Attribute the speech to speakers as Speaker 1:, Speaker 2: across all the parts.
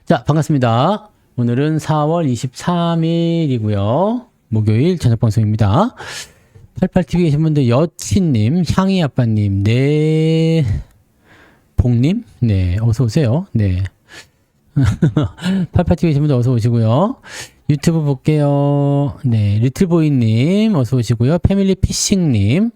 Speaker 1: 자, 반갑습니다. 오늘은 4월 23일이고요. 목요일 저녁 방송입니다. 88TV 계신 분들 여친님, 향이 아빠님, 복님, 네, 어서 오세요. 네. 88TV 계신 분들 어서 오시고요. 유튜브 볼게요. 네, 리틀보이님 어서 오시고요. 패밀리 피싱님,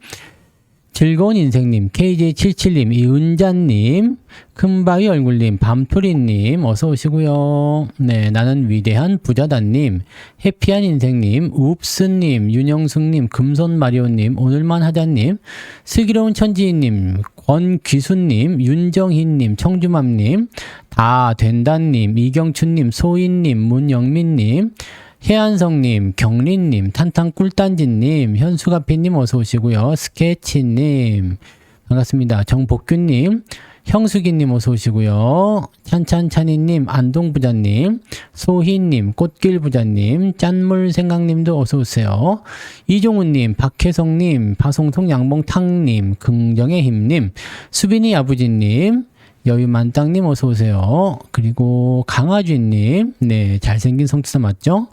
Speaker 1: 즐거운 인생님, KJ77님, 이은자님, 큰바위 얼굴님, 밤토리님, 어서 오시고요. 네, 나는 위대한 부자다님, 해피한 인생님, 웁스님, 윤영숙님, 금손마리오님, 오늘만 하자님, 슬기로운 천지인님, 권귀수님, 윤정희님, 청주맘님, 다 된다님, 이경춘님, 소희님, 문영민님, 해안성님, 경린님, 탄탄꿀단지님, 현수가피님 어서 오시고요. 스케치님 반갑습니다. 정복규님, 형수기님 어서 오시고요. 찬찬찬이님, 안동부자님, 소희님, 꽃길부자님, 짠물생각님도 어서 오세요. 이종훈님, 박혜성님, 바송송 양봉탕님, 긍정의 힘님, 수빈이 아버지님, 여유만땅님 어서 오세요. 그리고 강아쥐님, 네, 잘생긴 성투사 맞죠?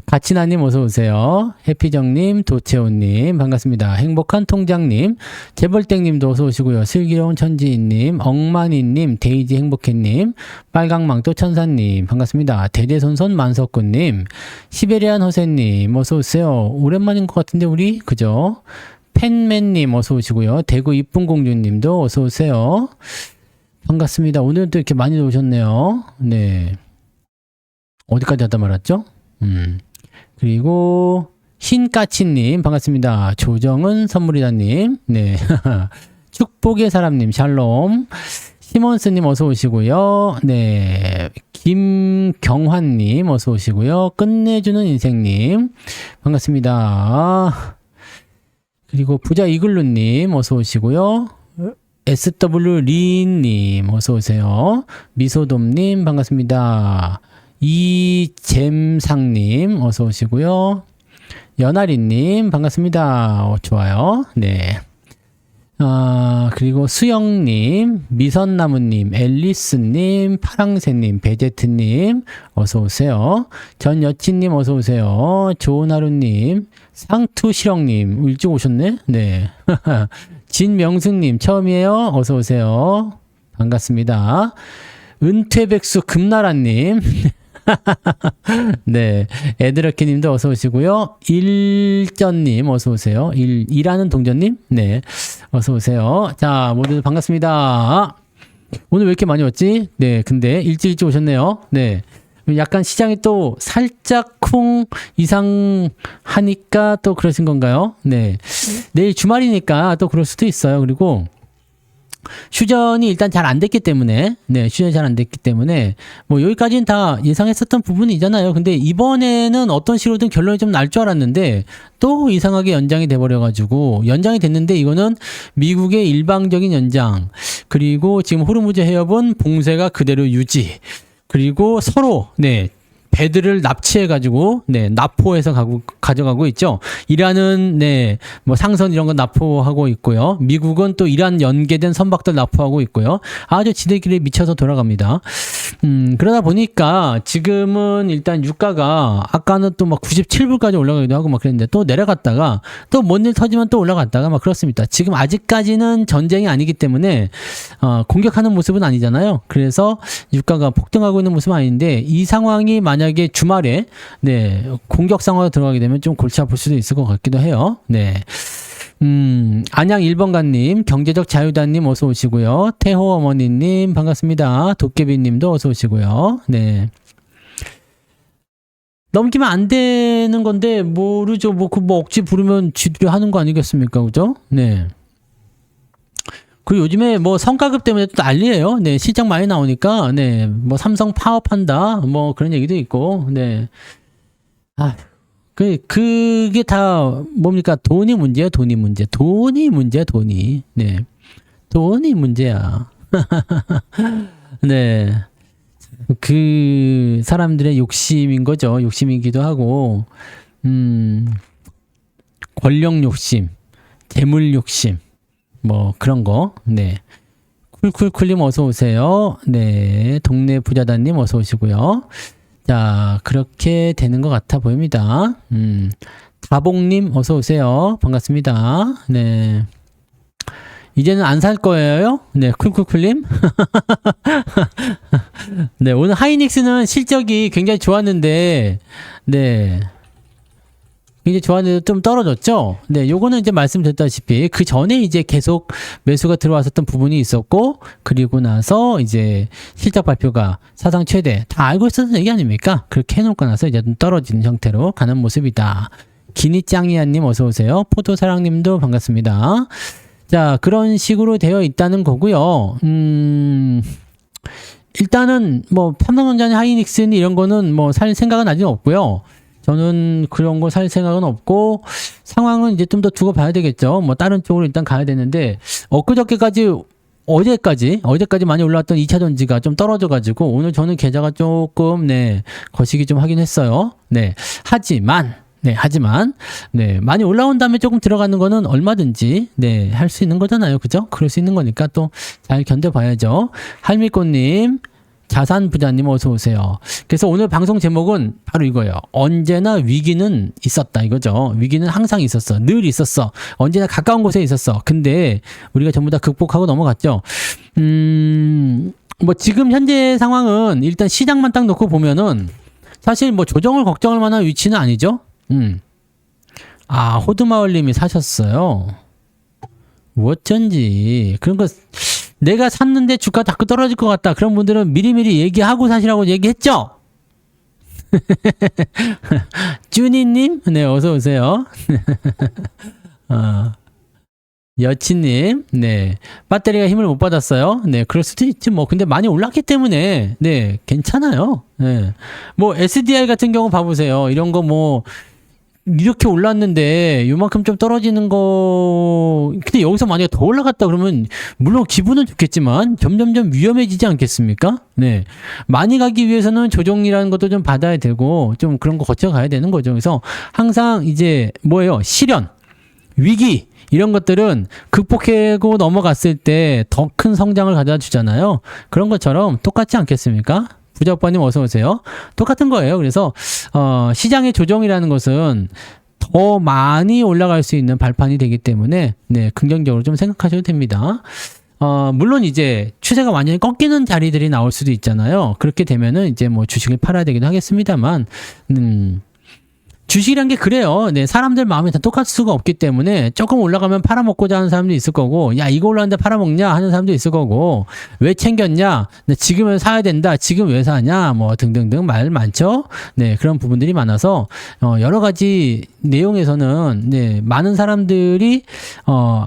Speaker 1: 가치나님 어서 오세요. 해피정님, 도채호님 반갑습니다. 행복한 통장님, 재벌땡님도 어서 오시고요. 슬기로운 천지인님, 엉만이님, 데이지 행복해님, 빨강망토 천사님 반갑습니다. 대대손손 만석구님, 시베리안 허세님 어서 오세요. 오랜만인 것 같은데 우리 그죠? 팬맨님 어서 오시고요. 대구 이쁜 공주님도 어서 오세요. 반갑습니다. 오늘은 또 이렇게 많이 오셨네요. 네. 어디까지 하다 말았죠? 그리고 흰까치님 반갑습니다. 조정은 선물이다님. 네. 축복의 사람님 샬롬. 시몬스님 어서 오시고요. 네. 김경환님 어서 오시고요. 끝내주는 인생님 반갑습니다. 그리고 부자 이글루님 어서 오시고요. SW 리님 어서 오세요. 미소돔님 반갑습니다. 이잼상님 어서 오시고요. 연아리님 반갑습니다. 좋아요. 네. 그리고 수영님, 미선나무님, 앨리스님, 파랑새님, 베제트님 어서 오세요. 전 여친님 어서 오세요. 좋은 하루님, 상투실형님 일찍 오셨네. 네. 진명승님 처음이에요. 어서 오세요. 반갑습니다. 은퇴백수 금나라님. 네. 에드러키님도 어서 오시고요. 일전님 어서 오세요. 일하는 동전님. 네. 어서 오세요. 자, 모두 반갑습니다. 오늘 왜 이렇게 많이 왔지? 네. 근데 일찍 오셨네요. 네. 약간 시장이 또 살짝 쿵 이상하니까 또 그러신 건가요? 네. 내일 주말이니까 또 그럴 수도 있어요. 그리고 휴전이 일단 잘 안 됐기 때문에, 네, 휴전이 잘 안 됐기 때문에, 뭐, 여기까지는 다 예상했었던 부분이잖아요. 근데 이번에는 어떤 식으로든 결론이 좀 날 줄 알았는데, 또 이상하게 연장이 돼버려가지고, 연장이 됐는데, 이거는 미국의 일방적인 연장, 그리고 지금 호르무즈 해협은 봉쇄가 그대로 유지, 그리고 서로, 네, 배들을 납치해가지고, 네, 납포해서 가져가고 있죠. 이란은, 네, 뭐 상선 이런 거 납포하고 있고요. 미국은 또 이란 연계된 선박들 납포하고 있고요. 아주 지들끼리 미쳐서 돌아갑니다. 그러다 보니까 지금은 일단 유가가 아까는 또 막 97불까지 올라가기도 하고 막 그랬는데 또 내려갔다가 또 뭔 일 터지면 또 올라갔다가 막 그렇습니다. 지금 아직까지는 전쟁이 아니기 때문에, 공격하는 모습은 아니잖아요. 그래서 유가가 폭등하고 있는 모습은 아닌데 이 상황이 만약에 주말에 네 공격 상황으로 들어가게 되면 좀 골치 아플 수도 있을 것 같기도 해요. 네. 안양 1번가님, 경제적 자유다님 어서 오시고요. 태호 어머니님 반갑습니다. 도깨비님도 어서 오시고요. 네. 넘기면 안 되는 건데 모르죠. 뭐 억지 부르면 지들이 하는 거 아니겠습니까, 그죠? 네. 그리고 요즘에 뭐 성과급 때문에 또 난리예요. 네, 시장 많이 나오니까, 네, 뭐 삼성 파업한다, 뭐 그런 얘기도 있고, 네. 그게 다 뭡니까? 돈이 문제야, 돈이 문제. 돈이 문제야, 돈이. 네. 돈이 문제야. 네. 그 사람들의 욕심인 거죠. 욕심이기도 하고, 권력 욕심, 재물 욕심, 뭐 그런 거. 네. 쿨쿨쿨님 어서 오세요. 네, 동네 부자다님 어서 오시고요. 자, 그렇게 되는 것 같아 보입니다. 다봉님 어서 오세요. 반갑습니다. 네. 이제는 안 살 거예요? 네, 쿨쿨쿨님. 네, 오늘 하이닉스는 실적이 굉장히 좋았는데, 네. 굉장히 좋았는데 좀 떨어졌죠? 네, 요거는 이제 말씀드렸다시피 그 전에 이제 계속 매수가 들어왔었던 부분이 있었고, 그리고 나서 이제 실적 발표가 사상 최대, 다 알고 있었던 얘기 아닙니까? 그렇게 해놓고 나서 이제 좀 떨어지는 형태로 가는 모습이다. 기니짱이야님 어서 오세요. 포도사랑님도 반갑습니다. 자, 그런 식으로 되어 있다는 거고요. 일단은 뭐 삼성전자니 하이닉스니 이런 거는 뭐 살 생각은 아직 없고요. 저는 그런 거 살 생각은 없고, 상황은 이제 좀 더 두고 봐야 되겠죠. 뭐 다른 쪽으로 일단 가야 되는데, 어제까지 많이 올라왔던 2차 전지가 좀 떨어져가지고, 오늘 저는 계좌가 조금, 네, 거시기 좀 하긴 했어요. 네. 하지만, 많이 올라온 다음에 조금 들어가는 거는 얼마든지, 네, 할 수 있는 거잖아요. 그죠? 그럴 수 있는 거니까 또 잘 견뎌봐야죠. 할미꽃님, 자산부자님 어서 오세요. 그래서 오늘 방송 제목은 바로 이거예요. 언제나 위기는 있었다 이거죠. 위기는 항상 있었어. 늘 있었어. 언제나 가까운 곳에 있었어. 근데 우리가 전부 다 극복하고 넘어갔죠. 뭐 지금 현재 상황은 일단 시장만 딱 놓고 보면은 사실 뭐 조정을 걱정할 만한 위치는 아니죠. 아, 호두마을님이 사셨어요. 어쩐지 그런 거 내가 샀는데 주가 자꾸 떨어질 것 같다. 그런 분들은 미리미리 얘기하고 사시라고 얘기했죠? 쭈니님? 네, 어서오세요. 여친님, 네. 배터리가 힘을 못 받았어요. 네, 그럴 수도 있지, 뭐. 근데 많이 올랐기 때문에, 네, 괜찮아요. 네. 뭐, SDI 같은 경우 봐보세요. 이런 거 뭐, 이렇게 올랐는데 요만큼 좀 떨어지는 거 근데 여기서 만약에 더 올라갔다 그러면 물론 기분은 좋겠지만 점점점 위험해지지 않겠습니까? 네, 많이 가기 위해서는 조정이라는 것도 좀 받아야 되고 좀 그런 거 거쳐가야 되는 거죠. 그래서 항상 이제 뭐예요? 시련, 위기 이런 것들은 극복하고 넘어갔을 때 더 큰 성장을 가져다 주잖아요. 그런 것처럼 똑같지 않겠습니까? 부자오빠님 어서 오세요. 똑같은 거예요. 그래서 시장의 조정이라는 것은 더 많이 올라갈 수 있는 발판이 되기 때문에 네, 긍정적으로 좀 생각하셔도 됩니다. 물론 이제 추세가 완전히 꺾이는 자리들이 나올 수도 있잖아요. 그렇게 되면은 이제 뭐 주식을 팔아야 되기도 하겠습니다만 주식이란 게 그래요. 네, 사람들 마음이 다 똑같을 수가 없기 때문에 조금 올라가면 팔아먹고자 하는 사람도 있을 거고, 야, 이거 올라갔는데 팔아먹냐 하는 사람도 있을 거고, 왜 챙겼냐? 네, 지금은 사야 된다. 지금 왜 사냐? 뭐 등등등 말 많죠. 네, 그런 부분들이 많아서 여러 가지 내용에서는 네, 많은 사람들이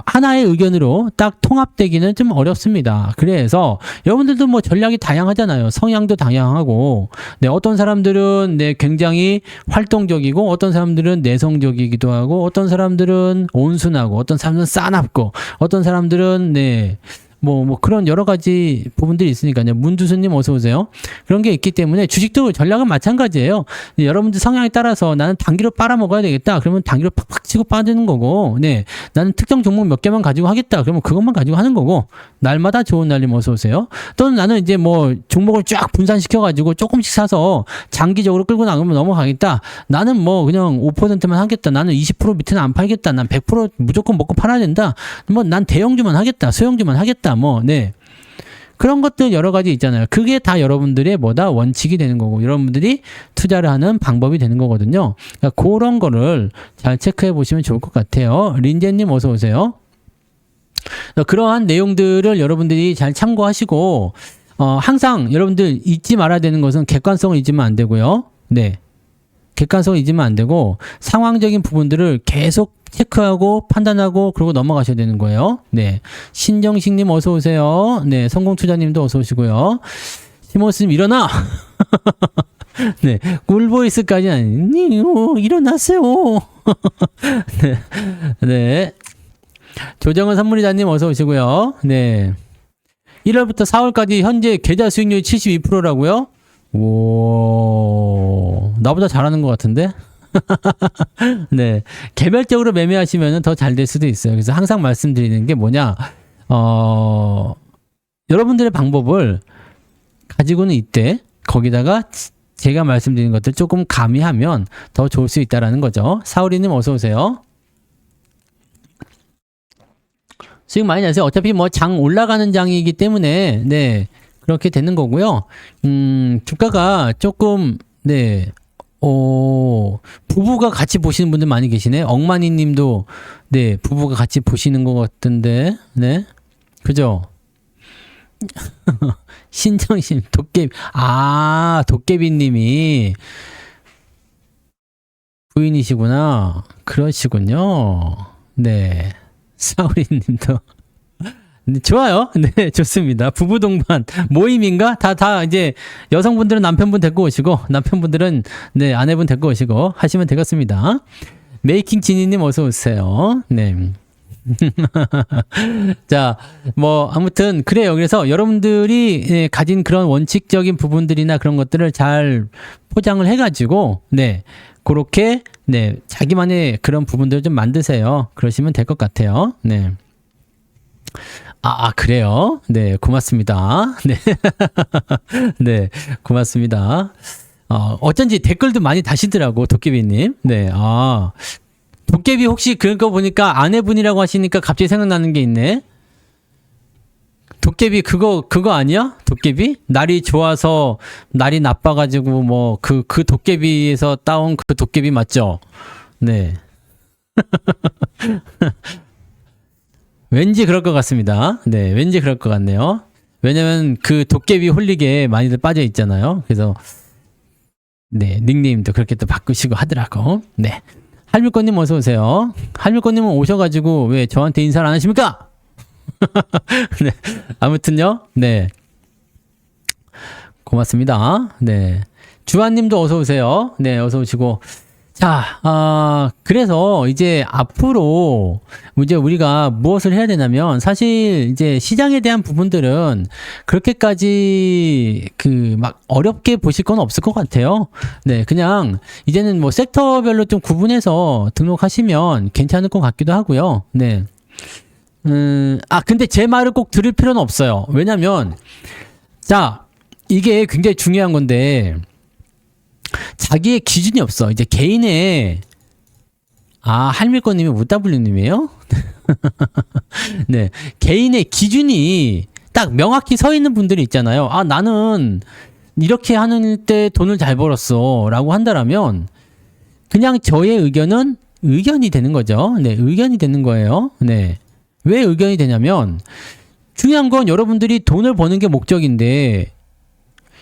Speaker 1: 하나의 의견으로 딱 통합되기는 좀 어렵습니다. 그래서 여러분들도 뭐 전략이 다양하잖아요. 성향도 다양하고, 네, 어떤 사람들은 네, 굉장히 활동적이고 어떤 사람들은 내성적이기도 하고 어떤 사람들은 온순하고 어떤 사람들은 싸납고 어떤 사람들은 네. 뭐 그런 여러 가지 부분들이 있으니까요. 문두수님 어서 오세요. 그런 게 있기 때문에 주식도 전략은 마찬가지예요. 여러분들 성향에 따라서 나는 단기로 빨아먹어야 되겠다. 그러면 단기로 팍팍 치고 빠지는 거고, 네, 나는 특정 종목 몇 개만 가지고 하겠다. 그러면 그것만 가지고 하는 거고, 날마다 좋은 날님 어서 오세요. 또는 나는 이제 뭐 종목을 쫙 분산시켜가지고 조금씩 사서 장기적으로 끌고 나가면 넘어가겠다. 나는 뭐 그냥 5%만 하겠다. 나는 20% 밑에는 안 팔겠다. 난 100% 무조건 먹고 팔아야 된다. 뭐 난 대형주만 하겠다. 소형주만 하겠다. 뭐, 네. 그런 것들 여러 가지 있잖아요. 그게 다 여러분들의 뭐다 원칙이 되는 거고, 여러분들이 투자를 하는 방법이 되는 거거든요. 그러니까 그런 거를 잘 체크해 보시면 좋을 것 같아요. 린제님 어서 오세요. 그러한 내용들을 여러분들이 잘 참고하시고, 항상 여러분들 잊지 말아야 되는 것은 객관성을 잊으면 안 되고요. 네. 객관성을 잊으면 안 되고, 상황적인 부분들을 계속 체크하고 판단하고 그러고 넘어가셔야 되는 거예요. 네. 신정식님 어서 오세요. 네. 성공투자님도 어서 오시고요. 시모스님 일어나! 네. 꿀보이스까지 아니니, 일어나세요. 네. 네. 조정은 선물이다님 어서 오시고요. 네. 1월부터 4월까지 현재 계좌 수익률이 72%라고요? 오, 나보다 잘하는 것 같은데? 네. 개별적으로 매매하시면 더 잘 될 수도 있어요. 그래서 항상 말씀드리는 게 뭐냐, 여러분들의 방법을 가지고는 있대. 거기다가 제가 말씀드린 것들 조금 가미하면 더 좋을 수 있다라는 거죠. 사우리님 어서 오세요. 수익 많이 나세요. 어차피 뭐 장 올라가는 장이기 때문에 네 그렇게 되는 거고요. 주가가 조금 네 부부가 같이 보시는 분들 많이 계시네. 억만이님도 네 부부가 같이 보시는 것 같은데 네 그죠? 신정심 도깨비 도깨비님이 부인이시구나. 그러시군요. 네 사우리님도 네, 좋아요. 네, 좋습니다. 부부 동반 모임인가? 다 이제 여성분들은 남편분 데리고 오시고 남편분들은 네, 아내분 데리고 오시고 하시면 되겠습니다. 메이킹 지니님 어서 오세요. 네. 자, 뭐 아무튼 그래요. 그래서 여러분들이 가진 그런 원칙적인 부분들이나 그런 것들을 잘 포장을 해가지고 네, 그렇게 네, 자기만의 그런 부분들을 좀 만드세요. 그러시면 될 것 같아요. 네. 그래요? 네, 고맙습니다. 네. 네, 고맙습니다. 어쩐지 댓글도 많이 다시더라고, 도깨비님. 네, 도깨비 혹시 그거 보니까 아내분이라고 하시니까 갑자기 생각나는 게 있네. 도깨비 그거 아니야? 도깨비? 날이 좋아서 날이 나빠가지고 뭐 그 도깨비에서 따온 그 도깨비 맞죠? 네. 왠지 그럴 것 같습니다. 네, 왠지 그럴 것 같네요. 왜냐면 그 도깨비 홀릭에 많이들 빠져 있잖아요. 그래서 네, 닉네임도 그렇게 또 바꾸시고 하더라고. 네. 할미꽃님 어서 오세요. 할미꽃님은 오셔가지고 왜 저한테 인사를 안 하십니까? 네. 아무튼요. 네. 고맙습니다. 네. 주한님도 어서 오세요. 네, 어서 오시고. 자, 그래서 이제 앞으로 이제 우리가 무엇을 해야 되냐면 사실 이제 시장에 대한 부분들은 그렇게까지 막 어렵게 보실 건 없을 것 같아요. 네, 그냥 이제는 뭐 섹터별로 좀 구분해서 등록하시면 괜찮을 것 같기도 하고요. 네. 근데 제 말을 꼭 들을 필요는 없어요. 왜냐면 자, 이게 굉장히 중요한 건데 자기의 기준이 없어. 이제 개인의 할밀꽃님이 무따블리님이에요? 네, 개인의 기준이 딱 명확히 서 있는 분들이 있잖아요. 나는 이렇게 하는 때 돈을 잘 벌었어 라고 한다라면 그냥 저의 의견은 의견이 되는 거죠. 네, 의견이 되는 거예요. 네, 왜 의견이 되냐면 중요한 건 여러분들이 돈을 버는 게 목적인데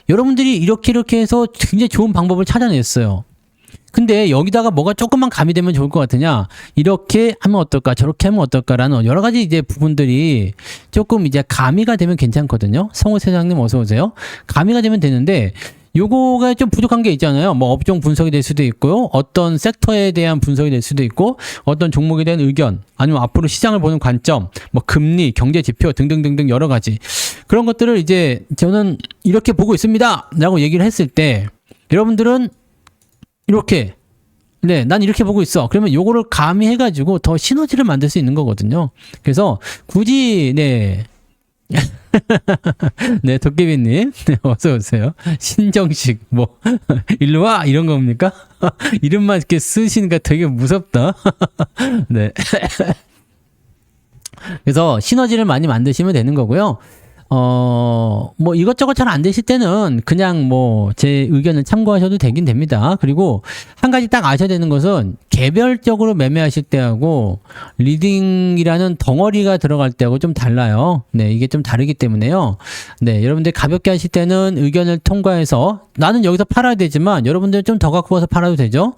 Speaker 1: 여러분들이 이렇게 해서 굉장히 좋은 방법을 찾아냈어요. 근데 여기다가 뭐가 조금만 가미되면 좋을 것 같으냐? 이렇게 하면 어떨까? 저렇게 하면 어떨까라는 여러 가지 이제 부분들이 조금 이제 가미가 되면 괜찮거든요. 성우 세장님 어서 오세요. 가미가 되면 되는데 요거가 좀 부족한 게 있잖아요. 뭐 업종 분석이 될 수도 있고요. 어떤 섹터에 대한 분석이 될 수도 있고 어떤 종목에 대한 의견 아니면 앞으로 시장을 보는 관점 뭐 금리, 경제 지표 등등등등 여러 가지 그런 것들을 이제 저는 이렇게 보고 있습니다 라고 얘기를 했을 때 여러분들은 이렇게 네, 난 이렇게 보고 있어. 그러면 요거를 가미해가지고 더 시너지를 만들 수 있는 거거든요. 그래서 굳이 네 네, 도깨비님, 네, 어서 오세요. 신정식, 뭐, 일로 와! 이런 겁니까? 이름만 이렇게 쓰시니까 되게 무섭다. 네. 그래서 시너지를 많이 만드시면 되는 거고요. 뭐 이것저것 잘 안 되실 때는 그냥 뭐 제 의견을 참고하셔도 되긴 됩니다. 그리고 한 가지 딱 아셔야 되는 것은 개별적으로 매매하실 때하고 리딩이라는 덩어리가 들어갈 때하고 좀 달라요. 네, 이게 좀 다르기 때문에요. 네, 여러분들 가볍게 하실 때는 의견을 통과해서 나는 여기서 팔아야 되지만 여러분들은 좀 더 갖고 와서 팔아도 되죠.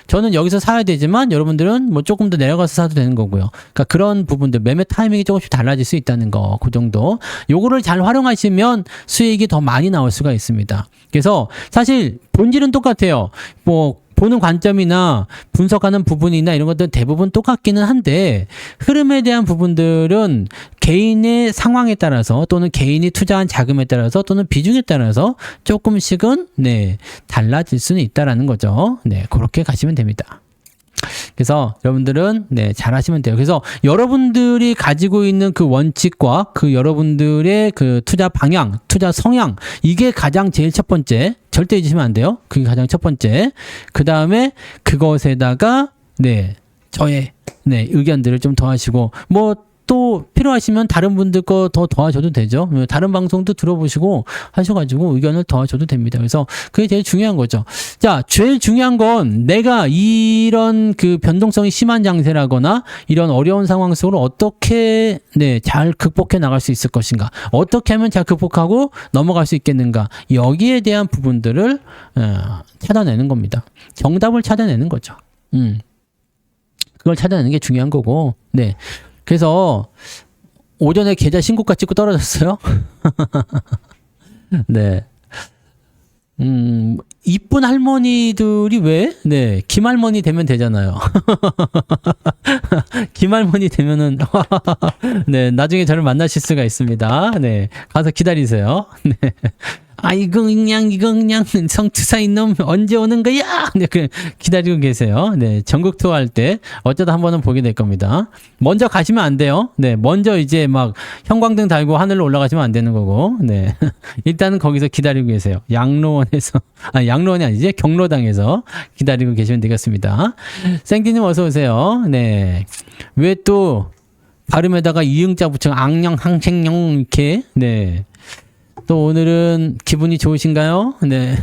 Speaker 1: 저는 여기서 사야 되지만 여러분들은 뭐 조금 더 내려가서 사도 되는 거고요. 그러니까 그런 부분들 매매 타이밍이 조금씩 달라질 수 있다는 거, 그 정도. 요거를 잘 활용하시면 수익이 더 많이 나올 수가 있습니다. 그래서 사실 본질은 똑같아요. 뭐 보는 관점이나 분석하는 부분이나 이런 것들은 대부분 똑같기는 한데 흐름에 대한 부분들은 개인의 상황에 따라서 또는 개인이 투자한 자금에 따라서 또는 비중에 따라서 조금씩은 네 달라질 수는 있다라는 거죠. 네, 그렇게 가시면 됩니다. 그래서 여러분들은 네, 잘 하시면 돼요. 그래서 여러분들이 가지고 있는 그 원칙과 그 여러분들의 그 투자 방향, 투자 성향, 이게 가장 제일 첫 번째. 절대 잊으시면 안 돼요. 그게 가장 첫 번째. 그 다음에 그것에다가 네, 저의 네, 의견들을 좀 더하시고 뭐 또 필요하시면 다른 분들 거 더 도와줘도 되죠. 다른 방송도 들어보시고 하셔가지고 의견을 도와줘도 됩니다. 그래서 그게 제일 중요한 거죠. 자, 제일 중요한 건 내가 이런 그 변동성이 심한 장세라거나 이런 어려운 상황 속으로 어떻게 네, 잘 극복해 나갈 수 있을 것인가, 어떻게 하면 잘 극복하고 넘어갈 수 있겠는가, 여기에 대한 부분들을 찾아내는 겁니다. 정답을 찾아내는 거죠. 그걸 찾아내는 게 중요한 거고, 네. 그래서 오전에 계좌 신고가 찍고 떨어졌어요. 네. 이쁜 할머니들이 왜? 네. 김할머니 되면 되잖아요. 김할머니 되면은, 네. 나중에 저를 만나실 수가 있습니다. 네. 가서 기다리세요. 네. 아, 이거 그냥 성투사인 놈 언제 오는 거야? 네, 그래 기다리고 계세요. 네, 전국 투어 할 때 어쩌다 한 번은 보게 될 겁니다. 먼저 가시면 안 돼요. 네, 먼저 이제 막 형광등 달고 하늘로 올라가시면 안 되는 거고, 네, 일단은 거기서 기다리고 계세요. 양로원에서, 양로원이 아니지, 경로당에서 기다리고 계시면 되겠습니다. 생기님 어서 오세요. 네, 왜 또 발음에다가 이응자 붙여 악령 항생령 이렇게, 네. 또 오늘은 기분이 좋으신가요? 네.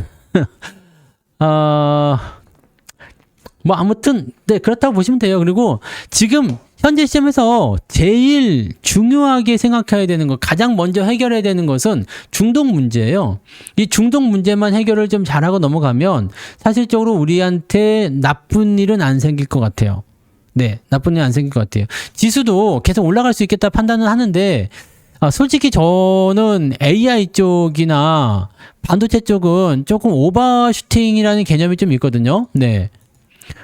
Speaker 1: 뭐 아무튼 네, 그렇다고 보시면 돼요. 그리고 지금 현재 시점에서 제일 중요하게 생각해야 되는 것, 가장 먼저 해결해야 되는 것은 중독 문제예요. 이 중독 문제만 해결을 좀 잘하고 넘어가면 사실적으로 우리한테 나쁜 일은 안 생길 것 같아요. 네, 나쁜 일 안 생길 것 같아요. 지수도 계속 올라갈 수 있겠다 판단은 하는데, 솔직히 저는 AI 쪽이나 반도체 쪽은 조금 오버슈팅이라는 개념이 좀 있거든요. 네.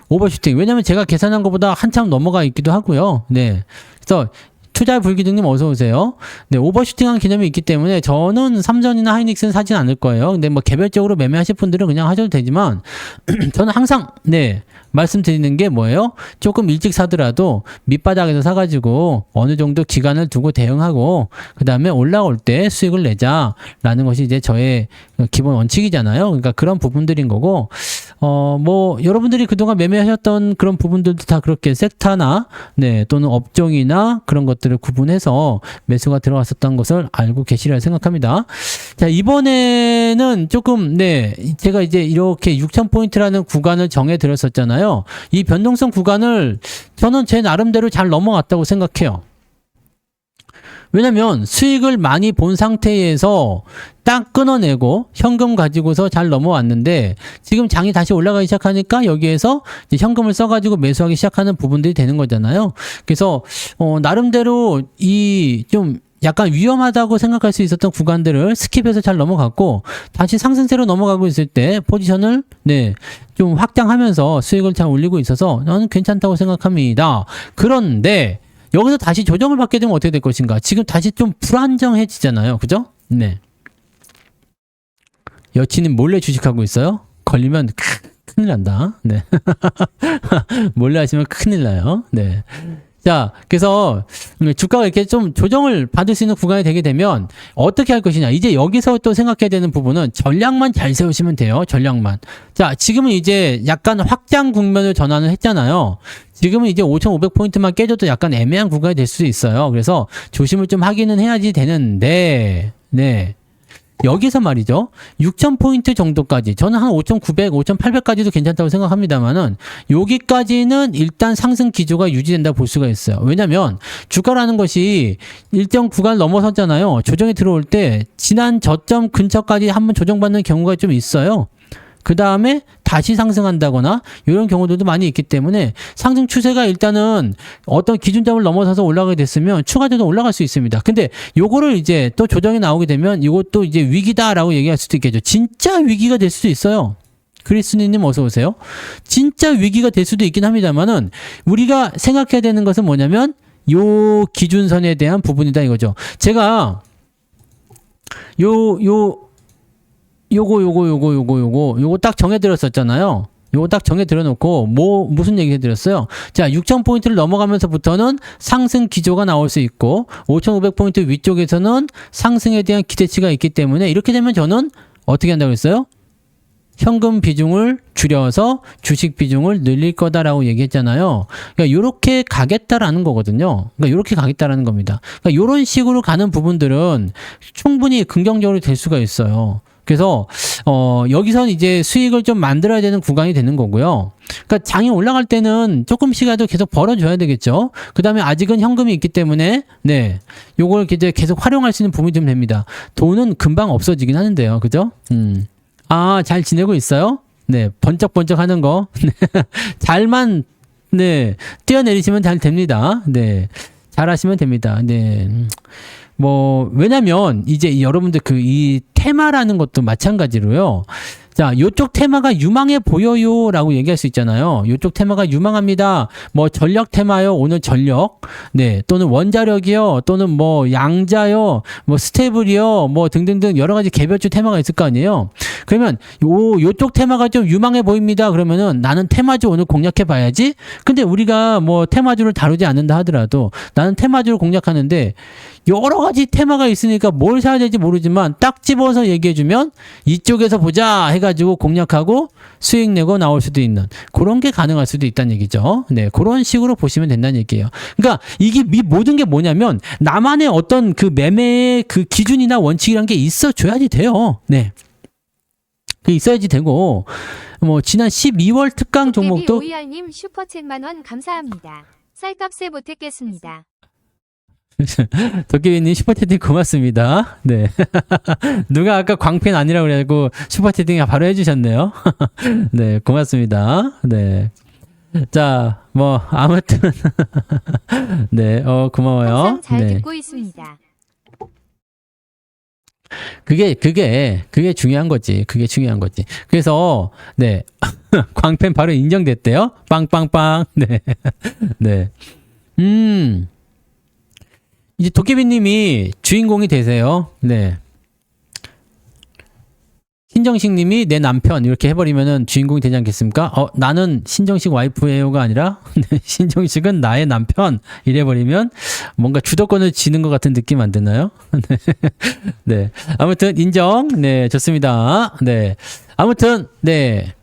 Speaker 1: 오버슈팅. 왜냐면 제가 계산한 것보다 한참 넘어가 있기도 하고요. 네. 그래서 투자 불기둥님 어서 오세요. 네, 오버슈팅한 개념이 있기 때문에 저는 삼전이나 하이닉스는 사진 않을 거예요. 근데 뭐 개별적으로 매매하실 분들은 그냥 하셔도 되지만 저는 항상 네, 말씀드리는 게 뭐예요? 조금 일찍 사더라도 밑바닥에서 사가지고 어느 정도 기간을 두고 대응하고 그 다음에 올라올 때 수익을 내자라는 것이 이제 저의 기본 원칙이잖아요. 그러니까 그런 부분들인 거고, 뭐 여러분들이 그동안 매매하셨던 그런 부분들도 다 그렇게 섹터나 네, 또는 업종이나 그런 것들을 구분해서 매수가 들어갔었던 것을 알고 계시리라 생각합니다. 자, 이번에는 조금 네, 제가 이제 이렇게 6,000포인트라는 구간을 정해 드렸었잖아요. 이 변동성 구간을 저는 제 나름대로 잘 넘어갔다고 생각해요. 왜냐면 수익을 많이 본 상태에서 딱 끊어내고 현금 가지고서 잘 넘어왔는데 지금 장이 다시 올라가기 시작하니까 여기에서 이제 현금을 써가지고 매수하기 시작하는 부분들이 되는 거잖아요. 그래서 나름대로 이 좀 약간 위험하다고 생각할 수 있었던 구간들을 스킵해서 잘 넘어갔고 다시 상승세로 넘어가고 있을 때 포지션을 네, 좀 확장하면서 수익을 잘 올리고 있어서 저는 괜찮다고 생각합니다. 그런데 여기서 다시 조정을 받게 되면 어떻게 될 것인가? 지금 다시 좀 불안정해지잖아요. 그죠? 네. 여친이 몰래 주식하고 있어요? 걸리면 큰일 난다. 네. 몰래 하시면 큰일 나요. 네. 자, 그래서 주가가 이렇게 좀 조정을 받을 수 있는 구간이 되게 되면 어떻게 할 것이냐. 이제 여기서 또 생각해야 되는 부분은 전략만 잘 세우시면 돼요. 전략만. 자, 지금은 이제 약간 확장 국면을 전환을 했잖아요. 지금은 이제 5,500포인트만 깨져도 약간 애매한 구간이 될 수 있어요. 그래서 조심을 좀 하기는 해야지 되는데, 네. 여기서 말이죠. 6,000포인트 정도까지. 저는 한 5,900, 5,800까지도 괜찮다고 생각합니다만은, 여기까지는 일단 상승 기조가 유지된다고 볼 수가 있어요. 왜냐면, 주가라는 것이 일정 구간을 넘어섰잖아요. 조정이 들어올 때, 지난 저점 근처까지 한번 조정받는 경우가 좀 있어요. 그 다음에 다시 상승한다거나 이런 경우들도 많이 있기 때문에 상승 추세가 일단은 어떤 기준점을 넘어서서 올라가게 됐으면 추가적으로 올라갈 수 있습니다. 근데 요거를 이제 또 조정이 나오게 되면 이것도 이제 위기다라고 얘기할 수도 있겠죠. 진짜 위기가 될 수도 있어요. 그리스니님 어서 오세요. 진짜 위기가 될 수도 있긴 합니다만은 우리가 생각해야 되는 것은 뭐냐면 요 기준선에 대한 부분이다 이거죠. 제가 요거 딱 정해드렸었잖아요. 요거 딱 정해 들어놓고 무슨 얘기 해드렸어요? 자, 6,000포인트를 넘어가면서부터는 상승 기조가 나올 수 있고 5,500포인트 위쪽에서는 상승에 대한 기대치가 있기 때문에 이렇게 되면 저는 어떻게 한다고 했어요? 현금 비중을 줄여서 주식 비중을 늘릴 거다라고 얘기했잖아요. 그러니까 요렇게 가겠다라는 거거든요. 그러니까 요렇게 가겠다라는 겁니다. 그러니까 요런 식으로 가는 부분들은 충분히 긍정적으로 될 수가 있어요. 그래서 여기선 이제 수익을 좀 만들어야 되는 구간이 되는 거고요. 그러니까 장이 올라갈 때는 조금씩이라도 계속 벌어줘야 되겠죠. 그 다음에 아직은 현금이 있기 때문에 네, 요걸 이제 계속 활용할 수 있는 부분이 좀 됩니다. 돈은 금방 없어지긴 하는데요, 그죠? 아, 잘 지내고 있어요? 네, 번쩍번쩍 하는 거. 잘만 네 뛰어내리시면 잘 됩니다. 네, 잘 하시면 됩니다. 네. 뭐 왜냐면 이제 여러분들 이 테마라는 것도 마찬가지로요. 자, 요쪽 테마가 유망해 보여요라고 얘기할 수 있잖아요. 요쪽 테마가 유망합니다. 뭐 전력 테마요, 오늘 전력, 네, 또는 원자력이요, 또는 뭐 양자요, 뭐 스테이블이요, 뭐 등등등 여러 가지 개별주 테마가 있을 거 아니에요. 그러면 요쪽 테마가 좀 유망해 보입니다. 그러면은 나는 테마주 오늘 공략해 봐야지. 근데 우리가 뭐 테마주를 다루지 않는다 하더라도 나는 테마주를 공략하는데 여러 가지 테마가 있으니까 뭘 사야 될지 모르지만 딱 집어서 얘기해주면 이쪽에서 보자 해가지고 공략하고 수익 내고 나올 수도 있는 그런 게 가능할 수도 있다는 얘기죠. 네, 그런 식으로 보시면 된다는 얘기예요. 그러니까 이게 모든 게 뭐냐면 나만의 어떤 그 매매의 그 기준이나 원칙이란 게 있어줘야지 돼요. 네. 그 있어야지 되고 뭐 지난 12월 특강 종목도
Speaker 2: 오이알님 슈퍼챗 만원 감사합니다. 쌀값에 못했겠습니다.
Speaker 1: 도깨비님 슈퍼채팅 고맙습니다. 네. 누가 아까 광팬 아니라고 그래가지고 슈퍼채팅 바로 해주셨네요. 네, 고맙습니다. 네. 자, 뭐, 아무튼. 네, 고마워요.
Speaker 2: 항상 잘
Speaker 1: 네.
Speaker 2: 듣고 있습니다.
Speaker 1: 그게 중요한 거지. 그게 중요한 거지. 그래서, 네. 광팬 바로 인정됐대요. 빵빵빵. 네. 네. 이제 도깨비님이 주인공이 되세요. 네. 신정식님이 내 남편 이렇게 해버리면은 주인공이 되지 않겠습니까? 나는 신정식 와이프예요가 아니라 네, 신정식은 나의 남편 이래버리면 뭔가 주도권을 지는 것 같은 느낌 안 드나요? 네. 네. 아무튼 인정. 네, 좋습니다. 네. 아무튼 네.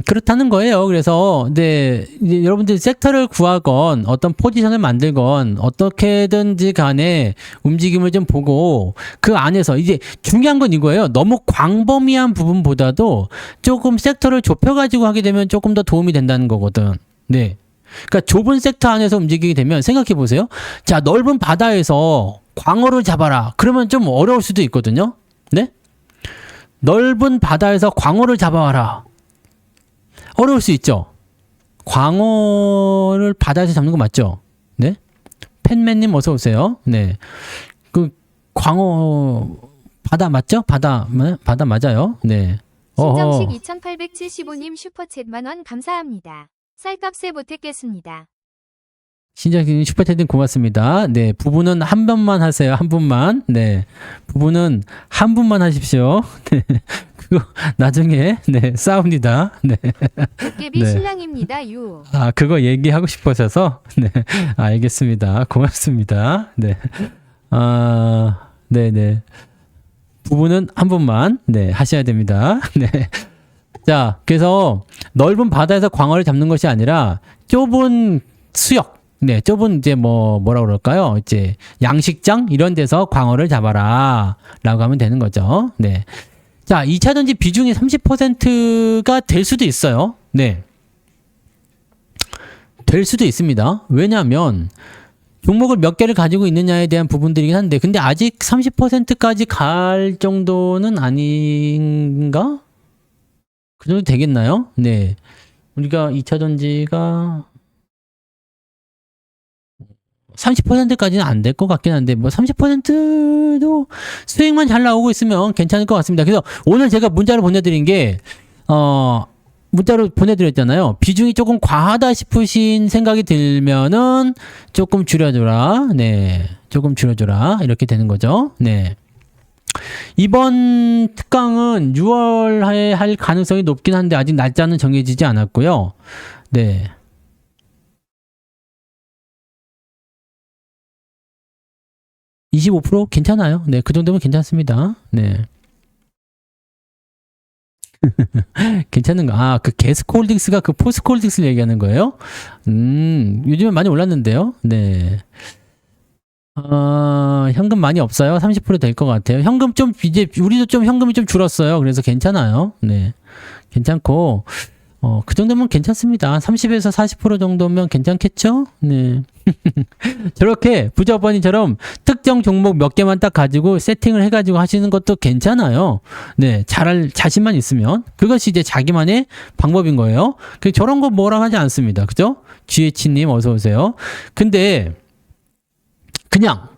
Speaker 1: 그렇다는 거예요. 그래서, 네, 이제 여러분들이 섹터를 구하건, 어떤 포지션을 만들건, 어떻게든지 간에 움직임을 좀 보고, 그 안에서, 이제 중요한 건 이거예요. 너무 광범위한 부분보다도 조금 섹터를 좁혀가지고 하게 되면 조금 더 도움이 된다는 거거든. 네. 그러니까 좁은 섹터 안에서 움직이게 되면 생각해 보세요. 자, 넓은 바다에서 광어를 잡아라. 그러면 좀 어려울 수도 있거든요. 네? 넓은 바다에서 광어를 잡아와라. 어려울 수 있죠. 광어를 바다에서 잡는 거 맞죠? 네. 팬맨님 어서 오세요. 네. 그 광어 바다 맞죠? 바다 맞아요. 네.
Speaker 2: 신정식 2875님 슈퍼챗 만원 감사합니다. 쌀값에 못했겠습니다.
Speaker 1: 신정식님 슈퍼챗님 고맙습니다. 네. 부부는 한 번만 하세요. 한 분만. 네. 부부는 한 분만 하십시오. 네. 그거 나중에 네 싸웁니다. 네.
Speaker 2: 도깨비
Speaker 1: 네.
Speaker 2: 신랑입니다. 유.
Speaker 1: 아, 그거 얘기하고 싶어서서 네. 알겠습니다. 고맙습니다. 네. 아, 네네. 부부는 한 분만 네 하셔야 됩니다. 네. 자, 그래서 넓은 바다에서 광어를 잡는 것이 아니라 좁은 수역, 네, 좁은 이제 뭐라 그럴까요? 이제 양식장 이런 데서 광어를 잡아라라고 하면 되는 거죠. 네. 자, 2차전지 비중이 30%가 될 수도 있어요. 네. 될 수도 있습니다. 왜냐하면 종목을 몇 개를 가지고 있느냐에 대한 부분들이긴 한데, 근데 아직 30%까지 갈 정도는 아닌가? 그 정도 되겠나요? 네. 우리가 2차전지가 30%까지는 안 될 것 같긴 한데, 뭐 30%도 수익만 잘 나오고 있으면 괜찮을 것 같습니다. 그래서 오늘 제가 문자로 보내드린 게, 문자로 보내드렸잖아요. 비중이 조금 과하다 싶으신 생각이 들면은 조금 줄여줘라. 네. 조금 줄여줘라. 이렇게 되는 거죠. 네. 이번 특강은 6월에 할 가능성이 높긴 한데 아직 날짜는 정해지지 않았고요. 네. (25% 괜찮아요. 네, 그 정도면 괜찮습니다. 네. 괜찮은가? 아, 그 게스코홀딩스가 그 포스코홀딩스를 얘기하는 거예요? 요즘에 많이 올랐는데요. 네. 현금 많이 없어요. 30% 될 것 같아요. 현금 좀 이제 우리도 좀 현금이 좀 줄었어요. 그래서 괜찮아요. 네. 괜찮고 그 정도면 괜찮습니다. 30에서 40% 정도면 괜찮겠죠? 네. 저렇게 부자버니처럼 특정 종목 몇 개만 딱 가지고 세팅을 해가지고 하시는 것도 괜찮아요. 네. 잘할 자신만 있으면. 그것이 이제 자기만의 방법인 거예요. 저런 거 뭐라고 하지 않습니다. 그죠? GH님 어서오세요. 근데, 그냥,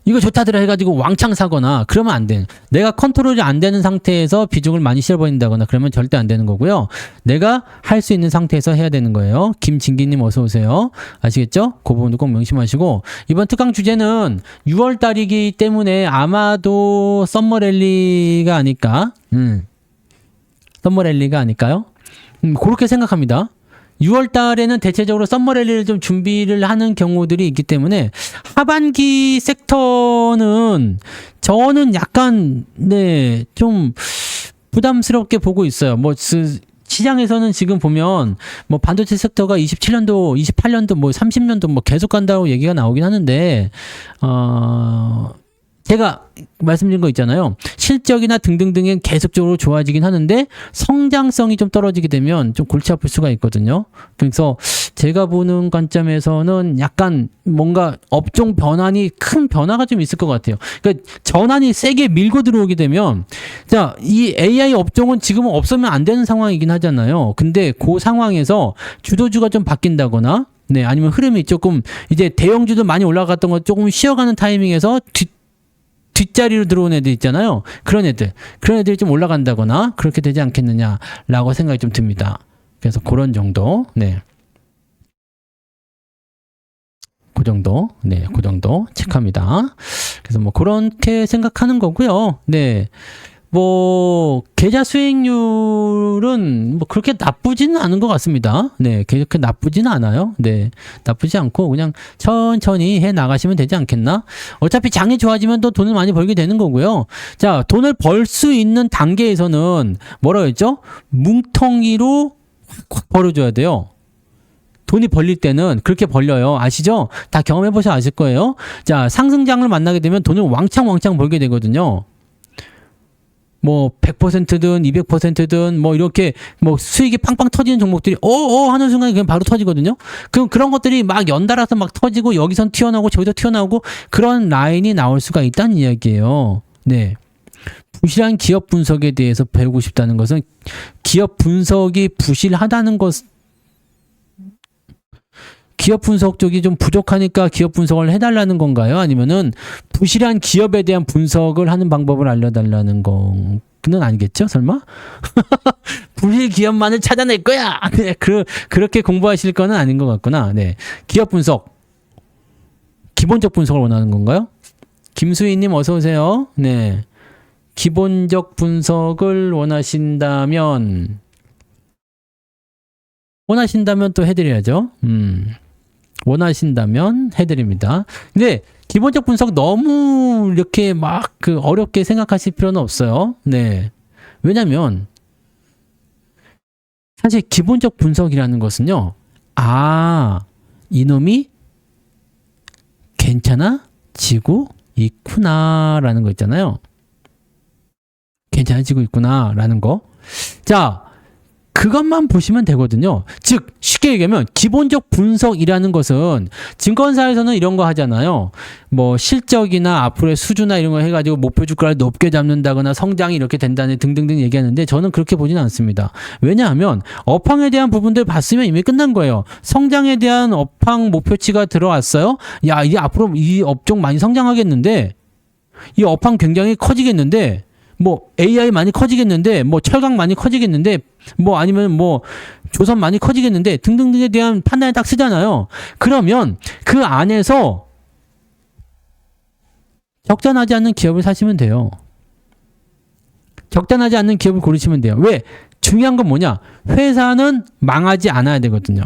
Speaker 1: 이거 좋다더라 해가지고 왕창 사거나 그러면 안 돼. 내가 컨트롤이 안 되는 상태에서 비중을 많이 실어버린다거나 그러면 절대 안 되는 거고요. 내가 할 수 있는 상태에서 해야 되는 거예요. 김진기님 어서 오세요. 아시겠죠? 그 부분도 꼭 명심하시고 이번 특강 주제는 6월 달이기 때문에 아마도 썸머랠리가 아닐까? 썸머랠리가 아닐까요? 그렇게 생각합니다. 6월 달에는 대체적으로 썸머랠리를 좀 준비를 하는 경우들이 있기 때문에 하반기 섹터는 저는 약간 네, 좀 부담스럽게 보고 있어요. 뭐 시장에서는 지금 보면 뭐 반도체 섹터가 27년도, 28년도, 뭐 30년도 뭐 계속 간다고 얘기가 나오긴 하는데 제가 말씀드린 거 있잖아요. 실적이나 등등등은 계속적으로 좋아지긴 하는데 성장성이 좀 떨어지게 되면 좀 골치 아플 수가 있거든요. 그래서 제가 보는 관점에서는 약간 뭔가 업종 변환이 큰 변화가 좀 있을 것 같아요. 그러니까 전환이 세게 밀고 들어오게 되면 자, 이 AI 업종은 지금은 없으면 안 되는 상황이긴 하잖아요. 근데 그 상황에서 주도주가 좀 바뀐다거나 네, 아니면 흐름이 조금 이제 대형주도 많이 올라갔던 거 조금 쉬어가는 타이밍에서 뒷자리로 들어온 애들 있잖아요. 그런 애들이 좀 올라간다거나 그렇게 되지 않겠느냐라고 생각이 좀 듭니다. 그래서 그런 정도, 네. 그 정도 체크합니다. 그래서 뭐 그렇게 생각하는 거고요. 네. 뭐 계좌 수익률은 뭐 그렇게 나쁘지는 않은 것 같습니다. 네, 그렇게 나쁘지는 않아요. 네, 나쁘지 않고 그냥 천천히 해 나가시면 되지 않겠나? 어차피 장이 좋아지면 또 돈을 많이 벌게 되는 거고요. 자, 돈을 벌 수 있는 단계에서는 뭐라고 했죠? 뭉텅이로 확 벌어줘야 돼요. 돈이 벌릴 때는 그렇게 벌려요. 아시죠? 다 경험해보셔서 아실 거예요. 자, 상승장을 만나게 되면 돈을 왕창 벌게 되거든요. 뭐 100%든 200%든 뭐 이렇게 뭐 수익이 팡팡 터지는 종목들이 하는 순간에 그냥 바로 터지거든요. 그런 것들이 막 연달아서 막 터지고 여기선 튀어나오고 저기서 튀어나오고 그런 라인이 나올 수가 있다는 이야기예요. 네. 부실한 기업 분석에 대해서 배우고 싶다는 것은 기업 분석이 부실하다는 것 기업 분석 쪽이 좀 부족하니까 기업 분석을 해달라는 건가요? 아니면은 부실한 기업에 대한 분석을 하는 방법을 알려달라는 거는 아니겠죠? 설마? 부실 기업만을 찾아낼 거야! 네, 그렇게 공부하실 거는 아닌 것 같구나. 네. 기업 분석. 기본적 분석을 원하는 건가요? 김수희님 어서오세요. 네. 기본적 분석을 원하신다면 또 해드려야죠. 원하신다면 해드립니다. 근데 기본적 분석 너무 이렇게 막 어렵게 생각하실 필요는 없어요. 네. 왜냐면 사실 기본적 분석이라는 것은요. 이놈이 괜찮아지고 있구나라는 거 있잖아요. 괜찮아지고 있구나라는 거. 자, 그것만 보시면 되거든요. 즉 쉽게 얘기하면 기본적 분석이라는 것은 증권사에서는 이런 거 하잖아요. 뭐 실적이나 앞으로의 수주나 이런 거 해가지고 목표 주가를 높게 잡는다거나 성장이 이렇게 된다는 등등등 얘기하는데 저는 그렇게 보지는 않습니다. 왜냐하면 업황에 대한 부분들 봤으면 이미 끝난 거예요. 성장에 대한 업황 목표치가 들어왔어요. 야, 이제 앞으로 이 업종 많이 성장하겠는데 이 업황 굉장히 커지겠는데 뭐 AI 많이 커지겠는데 뭐 철강 많이 커지겠는데 뭐 아니면 뭐 조선 많이 커지겠는데 등등등에 대한 판단을 딱 쓰잖아요. 그러면 그 안에서 적절하지 않는 기업을 사시면 돼요. 적당하지 않는 기업을 고르시면 돼요. 왜? 중요한 건 뭐냐? 회사는 망하지 않아야 되거든요.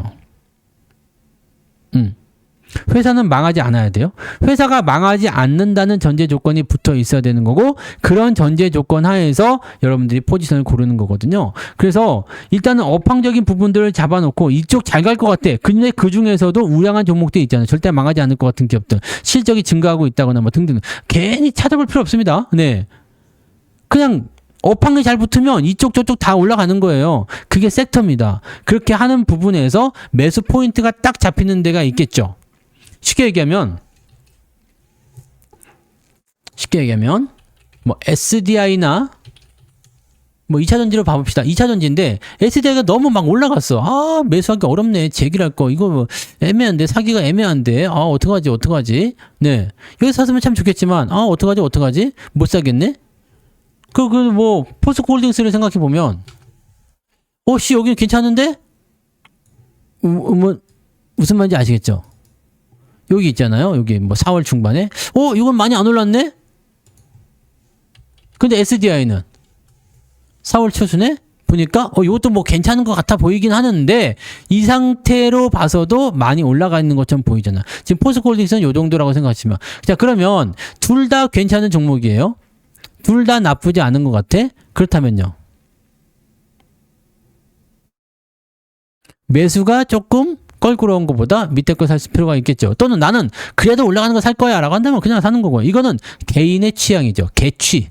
Speaker 1: 회사는 망하지 않아야 돼요. 회사가 망하지 않는다는 전제 조건이 붙어 있어야 되는 거고, 그런 전제 조건 하에서 여러분들이 포지션을 고르는 거거든요. 그래서 일단은 업황적인 부분들을 잡아놓고 이쪽 잘 갈 것 같아. 근데 그 중에서도 우량한 종목들이 있잖아요. 절대 망하지 않을 것 같은 기업들. 실적이 증가하고 있다거나 뭐 등등. 괜히 찾아볼 필요 없습니다. 네. 그냥 업황이 잘 붙으면 이쪽 저쪽 다 올라가는 거예요. 그게 섹터입니다. 그렇게 하는 부분에서 매수 포인트가 딱 잡히는 데가 있겠죠. 쉽게 얘기하면 뭐 SDI나 뭐 2차전지로 봐봅시다. 2차전지인데 SDI가 너무 막 올라갔어. 아, 매수하기 어렵네. 제기할 거 이거 뭐 애매한데, 사기가 애매한데, 아, 어떡하지. 네, 여기 샀으면 참 좋겠지만, 아, 어떡하지 못 사겠네. 뭐 포스코홀딩스를 생각해 보면, 씨, 여기는 괜찮은데, 뭐 무슨 말인지 아시겠죠? 여기 있잖아요. 여기 뭐 4월 중반에 이건 많이 안 올랐네. 근데 SDI는 4월 초순에 보니까 이것도 뭐 괜찮은 것 같아 보이긴 하는데, 이 상태로 봐서도 많이 올라가 있는 것처럼 보이잖아. 지금 포스코홀딩스는 요 정도라고 생각하시면, 자, 그러면 둘 다 괜찮은 종목이에요. 둘 다 나쁘지 않은 것 같아. 그렇다면요, 매수가 조금 껄끄러운 것보다 밑에 거 살 필요가 있겠죠. 또는 나는 그래도 올라가는 거 살 거야 라고 한다면 그냥 사는 거고, 이거는 개인의 취향이죠. 개취.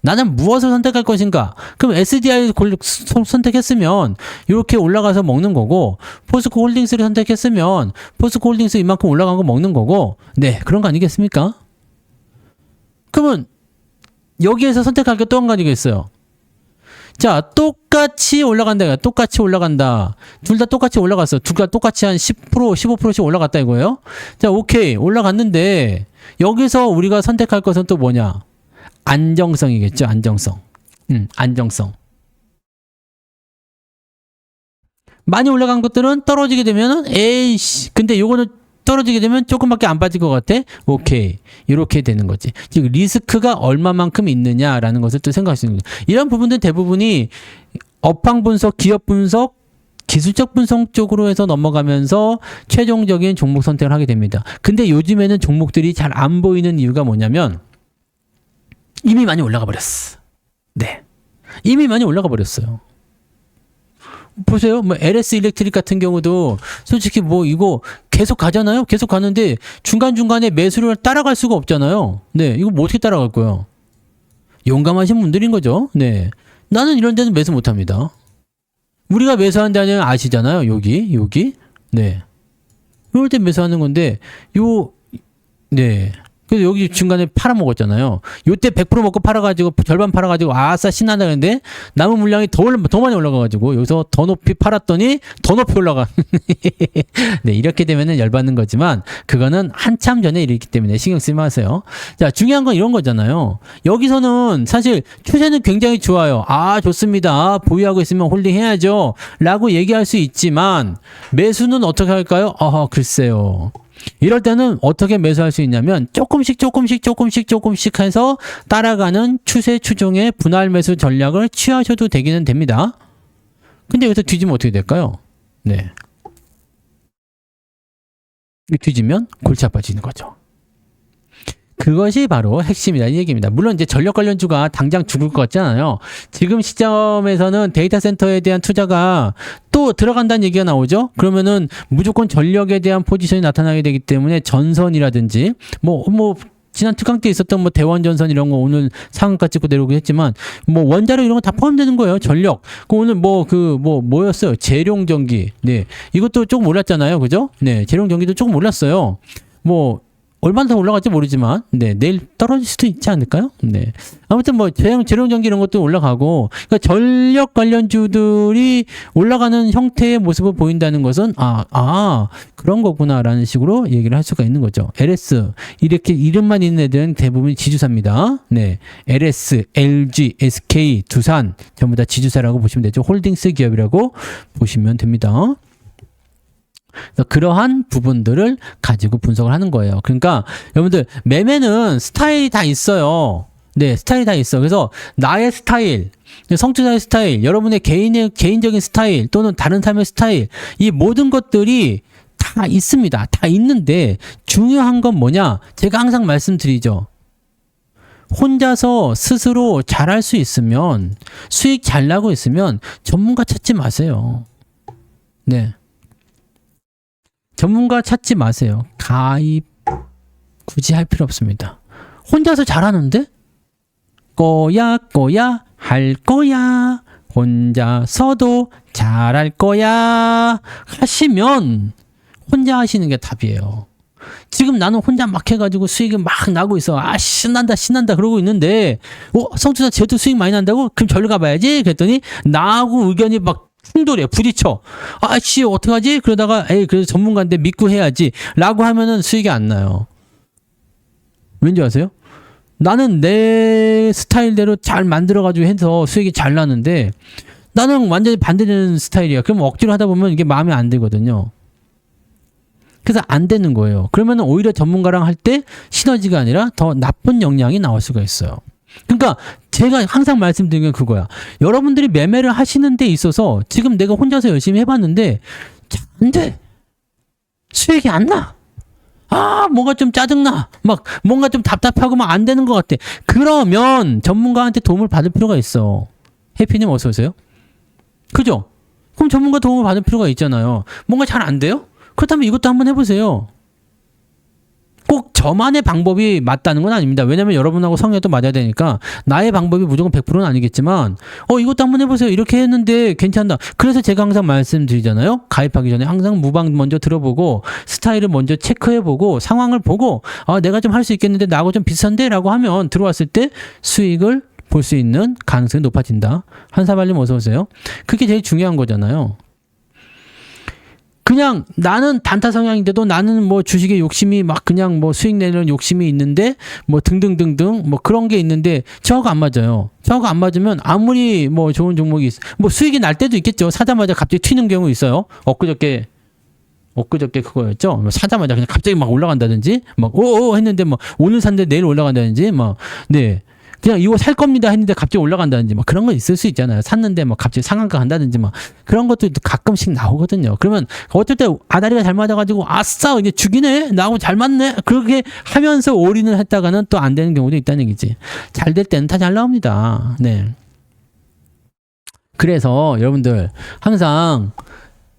Speaker 1: 나는 무엇을 선택할 것인가? 그럼 SDI 선택했으면 이렇게 올라가서 먹는 거고, 포스코 홀딩스를 선택했으면 포스코 홀딩스 이만큼 올라간 거 먹는 거고, 네, 그런 거 아니겠습니까? 그러면 여기에서 선택할 게 또 한 가지겠어요. 자, 똑같이 올라간다. 둘 다 똑같이 올라갔어. 둘 다 똑같이 한 10%, 15%씩 올라갔다 이거예요. 자, 오케이. 올라갔는데 여기서 우리가 선택할 것은 또 뭐냐? 안정성이겠죠. 안정성. 많이 올라간 것들은 떨어지게 되면은, 에이씨, 근데 요거는 떨어지게 되면 조금밖에 안 빠질 것 같아? 오케이. 이렇게 되는 거지. 즉, 리스크가 얼마만큼 있느냐라는 것을 또 생각할 수 있는 거죠. 이런 부분들 대부분이 업황 분석, 기업 분석, 기술적 분석 쪽으로 해서 넘어가면서 최종적인 종목 선택을 하게 됩니다. 근데 요즘에는 종목들이 잘 안 보이는 이유가 뭐냐면, 이미 많이 올라가 버렸어. 네. 이미 많이 올라가 버렸어요. 보세요. 뭐 LS 일렉트릭 같은 경우도 솔직히 뭐 이거 계속 가잖아요. 계속 가는데 중간중간에 매수를 따라갈 수가 없잖아요. 네. 이거 뭐 어떻게 따라갈 거예요? 용감하신 분들인 거죠. 네. 나는 이런 데는 매수 못 합니다. 우리가 매수하는 데는 아시잖아요. 여기. 네. 이럴 때 매수하는 건데, 네. 그래서 여기 중간에 팔아먹었잖아요. 요때 100% 먹고 팔아가지고, 절반 팔아가지고, 아싸, 신난다는데, 남은 물량이 더 많이 올라가가지고, 여기서 더 높이 팔았더니, 더 높이 올라가. 네, 이렇게 되면은 열받는 거지만, 그거는 한참 전에 일었기 때문에 신경 쓰지 마세요. 자, 중요한 건 이런 거잖아요. 여기서는 사실 추세는 굉장히 좋아요. 아, 좋습니다. 보유하고 있으면 홀딩 해야죠. 라고 얘기할 수 있지만, 매수는 어떻게 할까요? 글쎄요. 이럴 때는 어떻게 매수할 수 있냐면 조금씩 해서 따라가는 추세 추종의 분할 매수 전략을 취하셔도 되기는 됩니다. 근데 여기서 뒤지면 어떻게 될까요? 네. 뒤지면 골치 아파지는 거죠. 그것이 바로 핵심이라는 얘기입니다. 물론 이제 전력 관련주가 당장 죽을 것 같잖아요. 지금 시점에서는 데이터 센터에 대한 투자가 또 들어간다는 얘기가 나오죠. 그러면은 무조건 전력에 대한 포지션이 나타나게 되기 때문에 전선이라든지 뭐 지난 특강 때 있었던 뭐 대원전선 이런 거 오늘 상한가 찍고 내려오긴 했지만 뭐 원자력 이런 거 다 포함되는 거예요. 전력. 오늘 뭐였어요? 재룡전기. 네. 이것도 조금 올랐잖아요. 그죠? 네. 재룡전기도 조금 올랐어요. 얼마나 더 올라갈지 모르지만, 네, 내일 떨어질 수도 있지 않을까요? 네. 아무튼 재룡전기 이런 것도 올라가고, 그러니까 전력 관련주들이 올라가는 형태의 모습을 보인다는 것은, 그런 거구나라는 식으로 얘기를 할 수가 있는 거죠. LS, 이렇게 이름만 있는 애들은 대부분 지주사입니다. 네. LS, LG, SK, 두산, 전부 다 지주사라고 보시면 되죠. 홀딩스 기업이라고 보시면 됩니다. 그러한 부분들을 가지고 분석을 하는 거예요. 그러니까 여러분들 매매는 스타일이 다 있어요. 네, 스타일이 다 있어. 그래서 나의 스타일, 성투자의 스타일, 여러분의 개인적인 스타일 또는 다른 삶의 스타일, 이 모든 것들이 다 있습니다. 다 있는데 중요한 건 뭐냐? 제가 항상 말씀드리죠. 혼자서 스스로 잘할 수 있으면, 수익 잘 나고 있으면 전문가 찾지 마세요. 네. 전문가 찾지 마세요. 가입 굳이 할 필요 없습니다. 혼자서 잘하는데? 거야 할 거야. 혼자서도 잘할 거야. 하시면 혼자 하시는 게 답이에요. 지금 나는 혼자 막 해가지고 수익이 막 나고 있어. 아, 신난다 그러고 있는데, 성투자 쟤도 수익 많이 난다고? 그럼 절로 가봐야지. 그랬더니 나하고 의견이 막 충돌해, 부딪혀. 아씨, 어떡하지? 그러다가, 그래도 전문가인데 믿고 해야지. 라고 하면은 수익이 안 나요. 왠지 아세요? 나는 내 스타일대로 잘 만들어가지고 해서 수익이 잘 나는데, 나는 완전히 반대되는 스타일이야. 그럼 억지로 하다 보면 이게 마음에 안 들거든요. 그래서 안 되는 거예요. 그러면 오히려 전문가랑 할 때 시너지가 아니라 더 나쁜 영향이 나올 수가 있어요. 그러니까 제가 항상 말씀드리는 게 그거야. 여러분들이 매매를 하시는 데 있어서 지금 내가 혼자서 열심히 해봤는데 잘 안 돼. 수익이 안 나. 뭔가 좀 짜증나. 막 뭔가 좀 답답하고 막 안 되는 것 같아. 그러면 전문가한테 도움을 받을 필요가 있어. 해피님 어서 오세요. 그죠? 그럼 전문가 도움을 받을 필요가 있잖아요. 뭔가 잘 안 돼요? 그렇다면 이것도 한번 해보세요. 꼭 저만의 방법이 맞다는 건 아닙니다. 왜냐면 여러분하고 성향도 맞아야 되니까 나의 방법이 무조건 100%는 아니겠지만 이것도 한번 해보세요. 이렇게 했는데 괜찮다. 그래서 제가 항상 말씀드리잖아요. 가입하기 전에 항상 무방 먼저 들어보고 스타일을 먼저 체크해보고 상황을 보고 내가 좀 할 수 있겠는데 나하고 좀 비슷한데? 라고 하면 들어왔을 때 수익을 볼 수 있는 가능성이 높아진다. 한사발님 어서 오세요. 그게 제일 중요한 거잖아요. 그냥 나는 단타 성향인데도 나는 뭐 주식에 욕심이 막 그냥 뭐 수익 내려는 욕심이 있는데 뭐 등등등등 뭐 그런 게 있는데 저하고 안 맞아요. 저하고 안 맞으면 아무리 뭐 좋은 종목이 뭐 수익이 날 때도 있겠죠. 사자마자 갑자기 튀는 경우 있어요. 엊그저께 그거였죠. 사자마자 그냥 갑자기 막 올라간다든지 막 오오 했는데 뭐 오늘 샀는데 내일 올라간다든지 막 네. 그냥 이거 살 겁니다 했는데 갑자기 올라간다든지 막 그런 거 있을 수 있잖아요. 샀는데 막 갑자기 상한가 간다든지 막 그런 것도 가끔씩 나오거든요. 그러면 어떨 때 아다리가 잘 맞아가지고 아싸 이제 죽이네 나하고 잘 맞네 그렇게 하면서 올인을 했다가는 또 안 되는 경우도 있다는 얘기지. 잘 될 때는 다 잘 나옵니다. 네. 그래서 여러분들 항상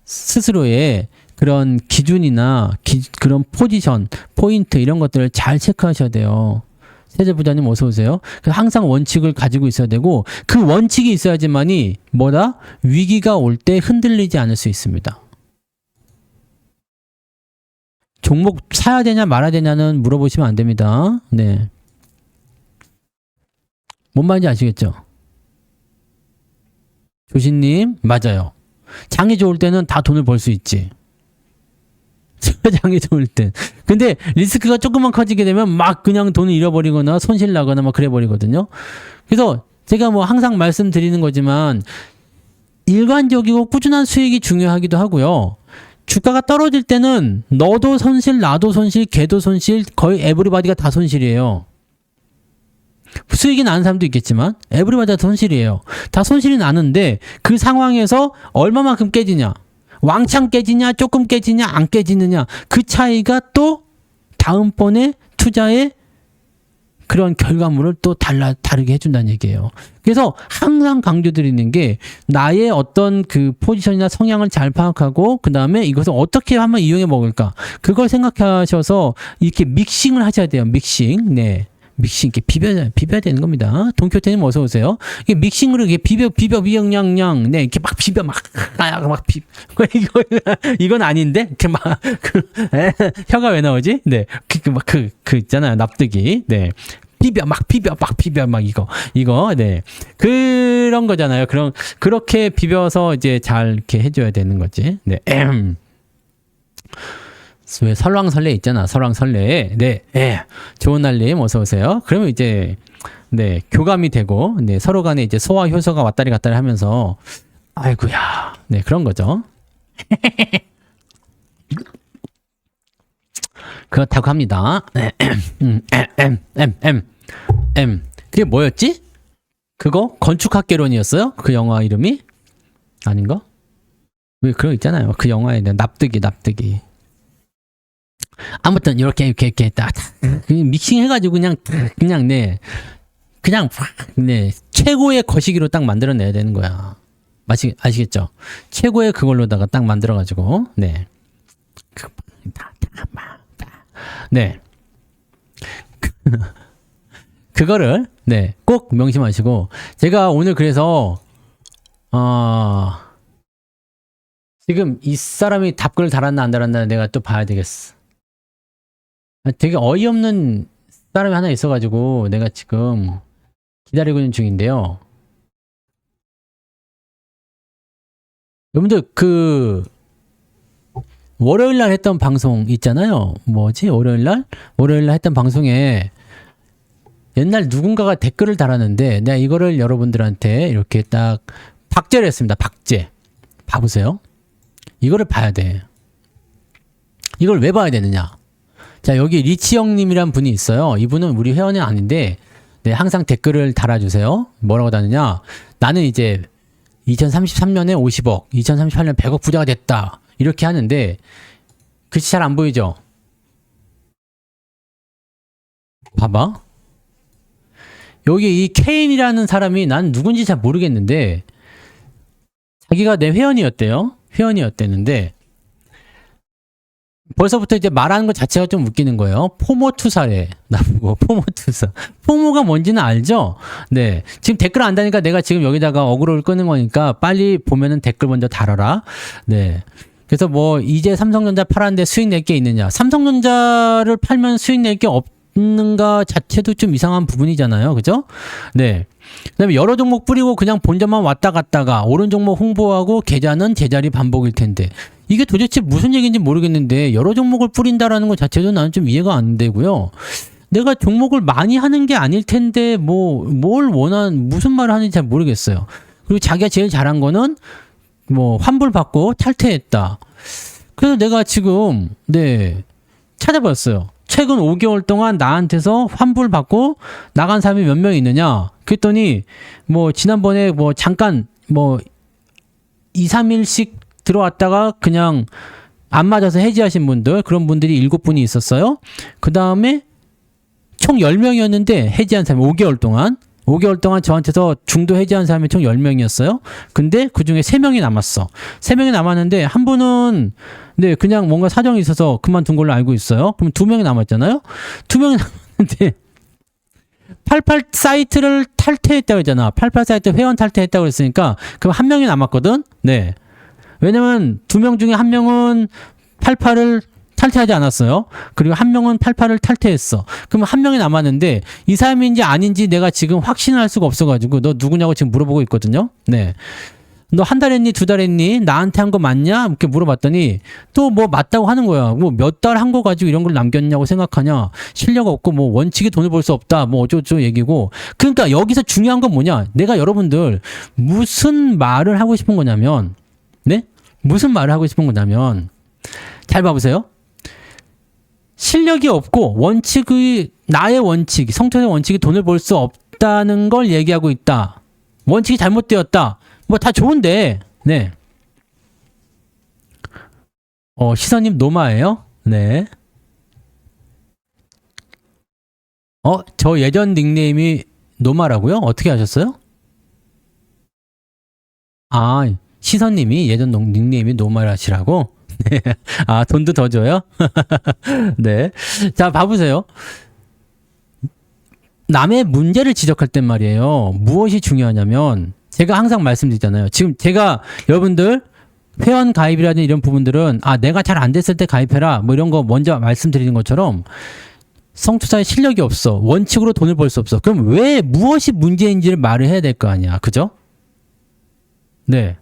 Speaker 1: 스스로의 그런 기준이나 그런 포지션, 포인트 이런 것들을 잘 체크하셔야 돼요. 세제 부자님 어서 오세요. 항상 원칙을 가지고 있어야 되고 그 원칙이 있어야지만이 뭐다? 위기가 올 때 흔들리지 않을 수 있습니다. 종목 사야 되냐 말아야 되냐는 물어보시면 안 됩니다. 네. 뭔 말인지 아시겠죠? 조신님 맞아요. 장이 좋을 때는 다 돈을 벌 수 있지. 장이 좋을 땐. 근데 리스크가 조금만 커지게 되면 막 그냥 돈을 잃어버리거나 손실 나거나 막 그래 버리거든요. 그래서 제가 뭐 항상 말씀드리는 거지만 일관적이고 꾸준한 수익이 중요하기도 하고요. 주가가 떨어질 때는 너도 손실, 나도 손실, 걔도 손실, 거의 에브리바디가 다 손실이에요. 수익이 나는 사람도 있겠지만 에브리바디가 다 손실이에요. 다 손실이 나는데 그 상황에서 얼마만큼 깨지냐. 왕창 깨지냐 조금 깨지냐 안 깨지느냐 그 차이가 또 다음번에 투자의 그런 결과물을 또 다르게 해준다는 얘기예요. 그래서 항상 강조드리는 게 나의 어떤 그 포지션이나 성향을 잘 파악하고 그 다음에 이것을 어떻게 하면 이용해 먹을까 그걸 생각하셔서 이렇게 믹싱을 하셔야 돼요. 믹싱. 네. 믹싱 이렇게 비벼야 되는 겁니다. 동교태님 어서 오세요. 이게 믹싱으로 이렇게 비벼 양 네 이렇게 막 비벼 이건 아닌데 이렇게 막 혀가 왜 나오지? 네 그 있잖아요 납득이 네 비벼 막 이거 네 그런 거잖아요. 그렇게 비벼서 이제 잘 이렇게 해줘야 되는 거지. 네. 왜 설왕설래 있잖아. 설왕설래. 네. 좋은 날님 어서 오세요. 그러면 이제 네, 교감이 되고 네, 서로 간에 이제 소화 효소가 왔다리 갔다리 하면서 아이고야. 네, 그런 거죠. 그렇다고 합니다. 그게 뭐였지? 그거? 건축학개론이었어요? 그 영화 이름이? 아닌가? 왜 그런 거 있잖아요. 그 영화에 대한 납득이. 아무튼 이렇게 딱 그냥 믹싱 해가지고 그냥 최고의 거시기로 딱 만들어내야 되는 거야. 아시겠죠? 최고의 그걸로다가 딱 만들어가지고 네. 그거를 네, 꼭 명심하시고 제가 오늘 그래서 지금 이 사람이 답글을 달았나 안 달았나 내가 또 봐야 되겠어. 되게 어이없는 사람이 하나 있어가지고 내가 지금 기다리고 있는 중인데요. 여러분들 그 월요일날 했던 방송 있잖아요. 뭐지? 월요일날 했던 방송에 옛날 누군가가 댓글을 달았는데 내가 이거를 여러분들한테 이렇게 딱 박제를 했습니다. 박제. 봐보세요. 이거를 봐야 돼. 이걸 왜 봐야 되느냐? 자, 여기 리치형님이란 분이 있어요. 이분은 우리 회원이 아닌데 네, 항상 댓글을 달아주세요. 뭐라고 다느냐? 나는 이제 2033년에 50억, 2038년 100억 부자가 됐다. 이렇게 하는데 글씨 잘 안 보이죠? 봐봐. 여기 이 케인이라는 사람이 난 누군지 잘 모르겠는데 자기가 내 회원이었대요. 회원이었대는데 벌써부터 이제 말하는 것 자체가 좀 웃기는 거예요. 포모투사래. 나보고 포모투사. 포모가 뭔지는 알죠? 네. 지금 댓글 안 다니까 내가 지금 여기다가 어그로를 끄는 거니까 빨리 보면은 댓글 먼저 달아라. 네. 그래서 뭐 이제 삼성전자 팔았는데 수익 낼 게 있느냐. 삼성전자를 팔면 수익 낼 게 없는가 자체도 좀 이상한 부분이잖아요. 그죠? 네. 그다음에 여러 종목 뿌리고 그냥 본전만 왔다 갔다가 오른 종목 홍보하고 계좌는 제자리 반복일 텐데 이게 도대체 무슨 얘기인지 모르겠는데 여러 종목을 뿌린다라는 것 자체도 나는 좀 이해가 안 되고요. 내가 종목을 많이 하는 게 아닐 텐데 무슨 말을 하는지 잘 모르겠어요. 그리고 자기가 제일 잘한 거는 뭐 환불 받고 탈퇴했다. 그래서 내가 지금 찾아봤어요. 최근 5개월 동안 나한테서 환불 받고 나간 사람이 몇 명 있느냐? 그랬더니 뭐 지난번에 뭐 잠깐 뭐 2, 3일씩 들어왔다가 그냥 안 맞아서 해지하신 분들, 그런 분들이 7분이 있었어요. 그 다음에 총 10명이었는데 해지한 사람이 5개월 동안 저한테서 중도 해지한 사람이 총 10명이었어요. 근데 그 중에 3명이 남았어. 3명이 남았는데 한 분은 그냥 뭔가 사정이 있어서 그만둔 걸로 알고 있어요. 그럼 2명이 남았잖아요. 2명이 남았는데 88 사이트를 탈퇴했다고 했잖아. 88 사이트 회원 탈퇴했다고 했으니까 그럼 1명이 남았거든. 네. 왜냐면 2명 중에 1명은 88을 탈퇴하지 않았어요. 그리고 1명은 88을 탈퇴했어. 그럼 1명이 남았는데 이 사람인지 아닌지 내가 지금 확신을 할 수가 없어가지고 너 누구냐고 지금 물어보고 있거든요. 네. 너 1달 했니? 2달 했니? 나한테 한 거 맞냐? 이렇게 물어봤더니 또 뭐 맞다고 하는 거야. 뭐 몇 달 한 거 가지고 이런 걸 남겼냐고 생각하냐? 실력 없고 뭐 원칙이 돈을 벌 수 없다. 뭐 어쩌고저쩌고 얘기고. 그러니까 여기서 중요한 건 뭐냐? 내가 여러분들 무슨 말을 하고 싶은 거냐면 무슨 말을 하고 싶은 거냐면 잘 봐보세요. 실력이 없고 나의 원칙, 성토의 원칙이 돈을 벌 수 없다는 걸 얘기하고 있다. 원칙이 잘못되었다. 뭐 다 좋은데, 네. 시선님 노마예요? 네. 저 예전 닉네임이 노마라고요? 어떻게 하셨어요? 시선님이 예전 닉네임이 노마라시라고? 네. 돈도 더 줘요? 네. 자, 봐보세요. 남의 문제를 지적할 땐 말이에요. 무엇이 중요하냐면, 제가 항상 말씀드리잖아요. 지금 제가 여러분들 회원 가입이라든지 이런 부분들은 내가 잘 안 됐을 때 가입해라. 뭐 이런 거 먼저 말씀드리는 것처럼 성투자에 실력이 없어. 원칙으로 돈을 벌 수 없어. 그럼 왜 무엇이 문제인지를 말을 해야 될 거 아니야. 그죠? 네.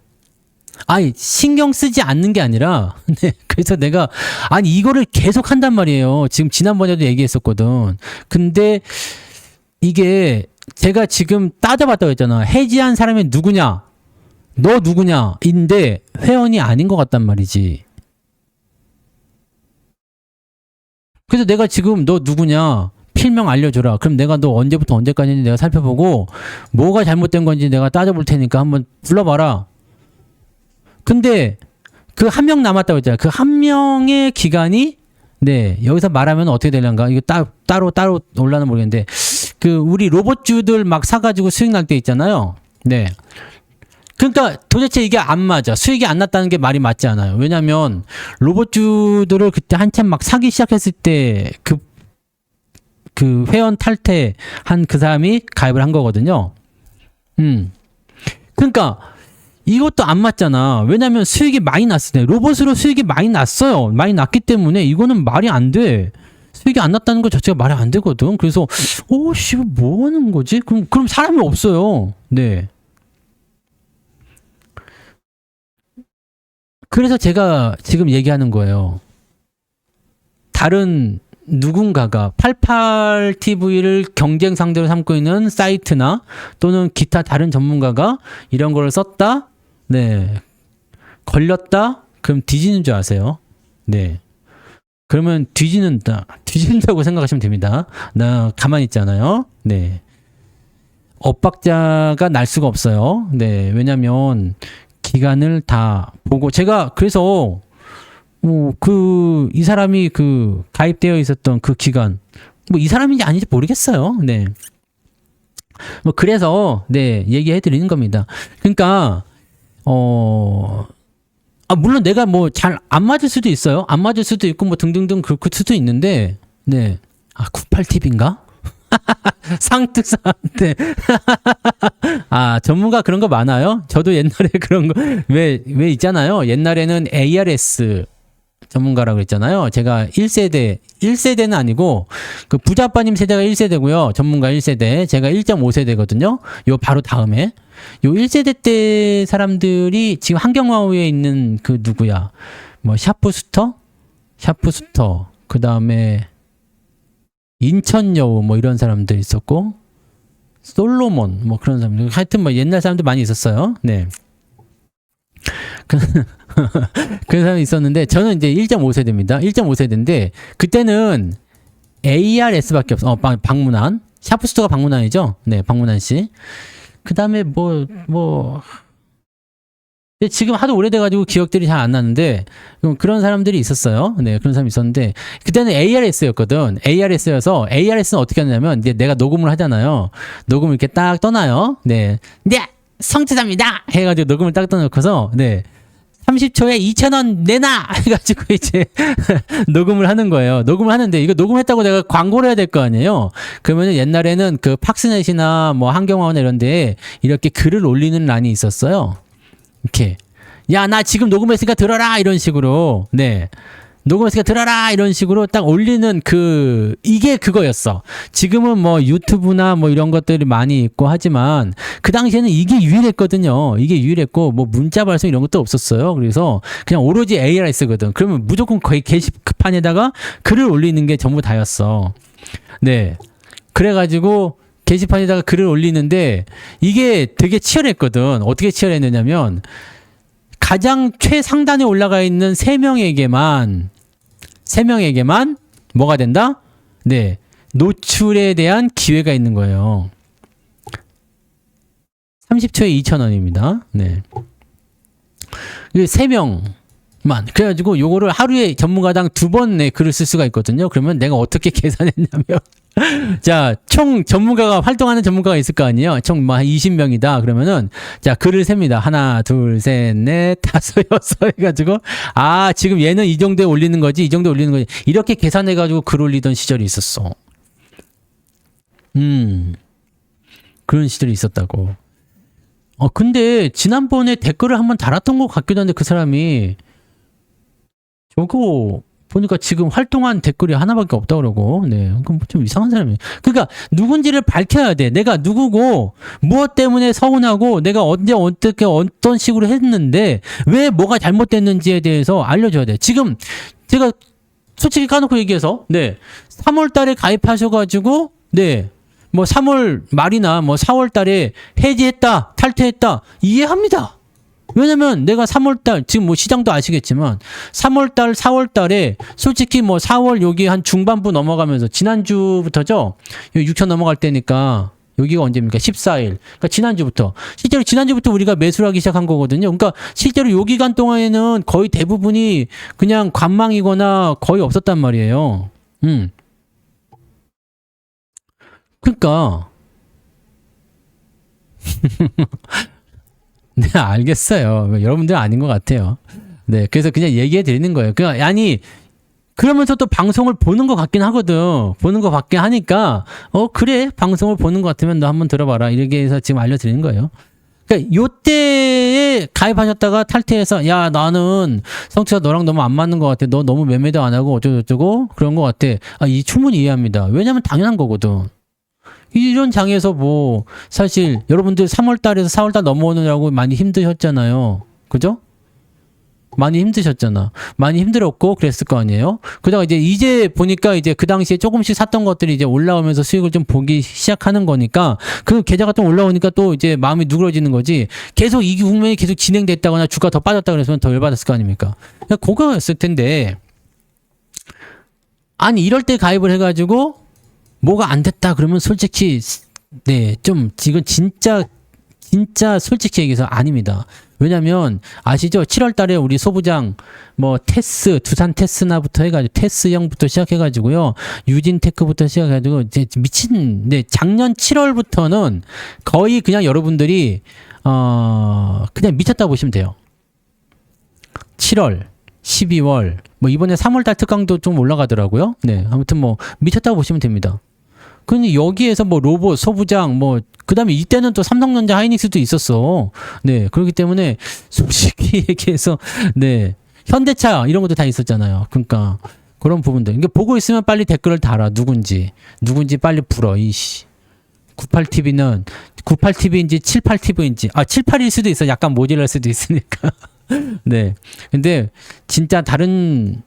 Speaker 1: 신경 쓰지 않는 게 아니라, 그래서 내가, 이거를 계속 한단 말이에요. 지금 지난번에도 얘기했었거든. 근데, 이게, 제가 지금 따져봤다고 했잖아. 해지한 사람이 누구냐? 너 누구냐? 인데, 회원이 아닌 것 같단 말이지. 그래서 내가 지금 너 누구냐? 필명 알려줘라. 그럼 내가 너 언제부터 언제까지인지 내가 살펴보고 뭐가 잘못된 건지 내가 따져볼 테니까 한번 불러봐라. 근데 그 한 명 남았다고 했잖아요. 그 한 명의 기간이 네 여기서 말하면 어떻게 되려는가? 이거 따로 올라는 모르겠는데 그 우리 로봇주들 막 사가지고 수익 날 때 있잖아요. 네. 그러니까 도대체 이게 안 맞아. 수익이 안 났다는 게 말이 맞지 않아요. 왜냐면 로봇주들을 그때 한참 막 사기 시작했을 때 그 회원 탈퇴한 그 사람이 가입을 한 거거든요. 그러니까 이것도 안 맞잖아. 왜냐면 수익이 많이 났을 때 로봇으로 수익이 많이 났어요. 많이 났기 때문에 이거는 말이 안 돼. 수익이 안 났다는 것 자체가 말이 안 되거든. 그래서 씨, 뭐 하는 거지? 그럼 사람이 없어요. 네. 그래서 제가 지금 얘기하는 거예요. 다른 누군가가 88TV를 경쟁 상대로 삼고 있는 사이트나 또는 기타 다른 전문가가 이런 걸 썼다? 네. 걸렸다? 그럼 뒤지는 줄 아세요? 네. 그러면 뒤진다고 생각하시면 됩니다. 나 가만히 있잖아요. 네. 엇박자가 날 수가 없어요. 네. 왜냐면 기간을 다 보고 제가 그래서 이 사람이 그 가입되어 있었던 그 기간 뭐 이 사람인지 아닌지 모르겠어요. 네. 뭐 그래서 네 얘기해 드리는 겁니다. 그러니까 물론 내가 뭐 잘 안 맞을 수도 있어요. 안 맞을 수도 있고 뭐 등등등 그럴 수도 있는데 네. 98TV인가? 상특사한테 전문가 그런 거 많아요. 저도 옛날에 그런 거 왜 있잖아요. 옛날에는 ARS 전문가라고 했잖아요. 제가 1세대는 아니고 그 부자빠님 세대가 1세대고요. 전문가 1세대. 제가 1.5세대거든요. 요 바로 다음에 요 1세대 때 사람들이 지금 한경화호에 있는 그 누구야? 뭐 샤프스터 그다음에 인천여우 뭐 이런 사람들 있었고 솔로몬 뭐 그런 사람들 하여튼 뭐 옛날 사람들 많이 있었어요. 네. 그런 사람이 있었는데 저는 이제 1.5세대입니다. 1.5세대인데 그때는 ARS밖에 없어. 박문환 샤프스터가 박문환이죠. 네, 박문환 씨. 그다음에 근데 지금 하도 오래돼가지고 기억들이 잘 안 나는데 그런 사람들이 있었어요. 네, 그런 사람이 있었는데 그때는 ARS였거든. ARS여서 ARS는 어떻게 하냐면 이제 내가 녹음을 하잖아요. 녹음을 이렇게 딱 떠나요. 네, 성취자입니다. 해가지고 녹음을 딱 떠놓고서 네. 30초에 2,000원 내놔! 해가지고 이제 녹음을 하는 거예요. 녹음을 하는데 이거 녹음했다고 내가 광고를 해야 될 거 아니에요? 그러면 옛날에는 그 팍스넷이나 뭐 한경화나 이런 데에 이렇게 글을 올리는 란이 있었어요. 이렇게. 야, 나 지금 녹음했으니까 들어라! 이런 식으로. 네. 녹음했으니까 들어라! 이런 식으로 딱 올리는 이게 그거였어. 지금은 뭐 유튜브나 뭐 이런 것들이 많이 있고 하지만 그 당시에는 이게 유일했거든요. 이게 유일했고 뭐 문자 발송 이런 것도 없었어요. 그래서 그냥 오로지 ARS거든. 그러면 무조건 거의 게시판에다가 글을 올리는 게 전부 다였어. 네. 그래가지고 게시판에다가 글을 올리는데 이게 되게 치열했거든. 어떻게 치열했느냐면 가장 최상단에 올라가 있는 3명에게만 뭐가 된다? 네. 노출에 대한 기회가 있는 거예요. 30초에 2,000원입니다. 네. 3명만. 그래가지고 요거를 하루에 전문가당 2번 글을 쓸 수가 있거든요. 그러면 내가 어떻게 계산했냐면 자, 총 전문가가 활동하는 전문가가 있을 거 아니에요. 총 뭐 한 20명이다. 그러면은 자, 글을 셉니다. 하나, 둘, 셋, 넷, 다섯, 여섯 해가지고 지금 얘는 이 정도에 올리는 거지, 이 정도에 올리는 거지. 이렇게 계산해가지고 글 올리던 시절이 있었어. 그런 시절이 있었다고. 근데 지난번에 댓글을 한번 달았던 것 같기도 한데 그 사람이 저거 보니까 지금 활동한 댓글이 하나밖에 없다 그러고, 네, 그럼 좀 이상한 사람이에요. 그러니까 누군지를 밝혀야 돼. 내가 누구고 무엇 때문에 서운하고 내가 언제 어떻게 어떤 식으로 했는데 왜 뭐가 잘못됐는지에 대해서 알려줘야 돼. 지금 제가 솔직히 까놓고 얘기해서, 네, 3월달에 가입하셔가지고, 네, 뭐 3월 말이나 뭐 4월달에 해지했다, 탈퇴했다 이해합니다. 왜냐면 내가 3월달, 지금 뭐 시장도 아시겠지만 3월달, 4월달에 솔직히 뭐 4월 여기 한 중반부 넘어가면서 지난주부터죠. 6천 넘어갈 때니까 여기가 언제입니까? 14일. 그러니까 지난주부터. 실제로 지난주부터 우리가 매수를 하기 시작한 거거든요. 그러니까 실제로 요 기간 동안에는 거의 대부분이 그냥 관망이거나 거의 없었단 말이에요. 그러니까 네, 알겠어요. 여러분들은 아닌 것 같아요. 네, 그래서 그냥 얘기해 드리는 거예요. 아니, 그러면서 또 방송을 보는 것 같긴 하거든. 보는 것 같긴 하니까, 그래. 방송을 보는 것 같으면 너 한번 들어봐라. 이렇게 해서 지금 알려드리는 거예요. 그러니까 요때에 가입하셨다가 탈퇴해서, 야, 나는 성취가 너랑 너무 안 맞는 것 같아. 너 너무 매매도 안 하고 어쩌고저쩌고 그런 것 같아. 이 충분히 이해합니다. 왜냐면 당연한 거거든. 이런 장에서 뭐 사실 여러분들 3월 달에서 4월 달 넘어오느라고 많이 힘드셨잖아요. 그죠? 많이 힘드셨잖아. 많이 힘들었고 그랬을 거 아니에요. 그러다가 이제 보니까 이제 그 당시에 조금씩 샀던 것들이 이제 올라오면서 수익을 좀 보기 시작하는 거니까 그 계좌가 좀 올라오니까 또 이제 마음이 누그러지는 거지. 계속 이 국면이 계속 진행됐다거나 주가 더 빠졌다 그랬으면 더 열받았을 거 아닙니까? 그거였을 텐데 아니 이럴 때 가입을 해가지고 뭐가 안 됐다 그러면 솔직히 네, 좀 지금 진짜 솔직히 얘기해서 아닙니다. 왜냐면 아시죠? 7월 달에 우리 소부장 뭐 테스 두산 테스나부터 해가지고 테스형부터 시작해가지고요. 유진테크부터 시작해가지고 이제 미친 네, 작년 7월부터는 거의 그냥 여러분들이 그냥 미쳤다 보시면 돼요. 7월 12월 뭐 이번에 3월달 특강도 좀 올라가더라고요. 네, 아무튼 뭐 미쳤다고 보시면 됩니다. 근데 여기에서 뭐 로봇, 소부장, 뭐 그다음에 이때는 또 삼성전자, 하이닉스도 있었어. 네, 그렇기 때문에 솔직히 얘기해서 네, 현대차 이런 것도 다 있었잖아요. 그러니까 그런 부분들. 이게 보고 있으면 빨리 댓글을 달아. 누군지 빨리 불어. 이씨. 98TV는 98TV인지 78TV인지 78일 수도 있어. 약간 모질랄 수도 있으니까. 네. 근데 진짜 다른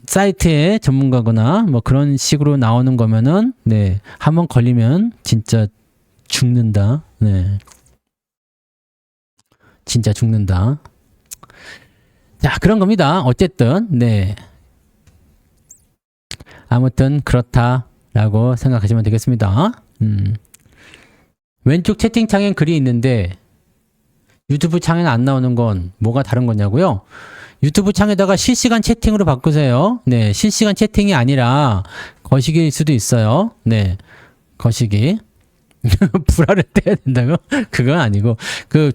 Speaker 1: 사이트의 전문가거나 뭐 그런 식으로 나오는 거면은 네, 한번 걸리면 진짜 죽는다. 네. 진짜 죽는다. 자, 그런 겁니다. 어쨌든 네. 아무튼 그렇다라고 생각하시면 되겠습니다. 왼쪽 채팅창엔 글이 있는데 유튜브 창에는 안 나오는 건 뭐가 다른 거냐고요? 유튜브 창에다가 실시간 채팅으로 바꾸세요. 네, 실시간 채팅이 아니라 거시기일 수도 있어요. 네, 거시기. 불화를 떼야 된다고? 그건 아니고.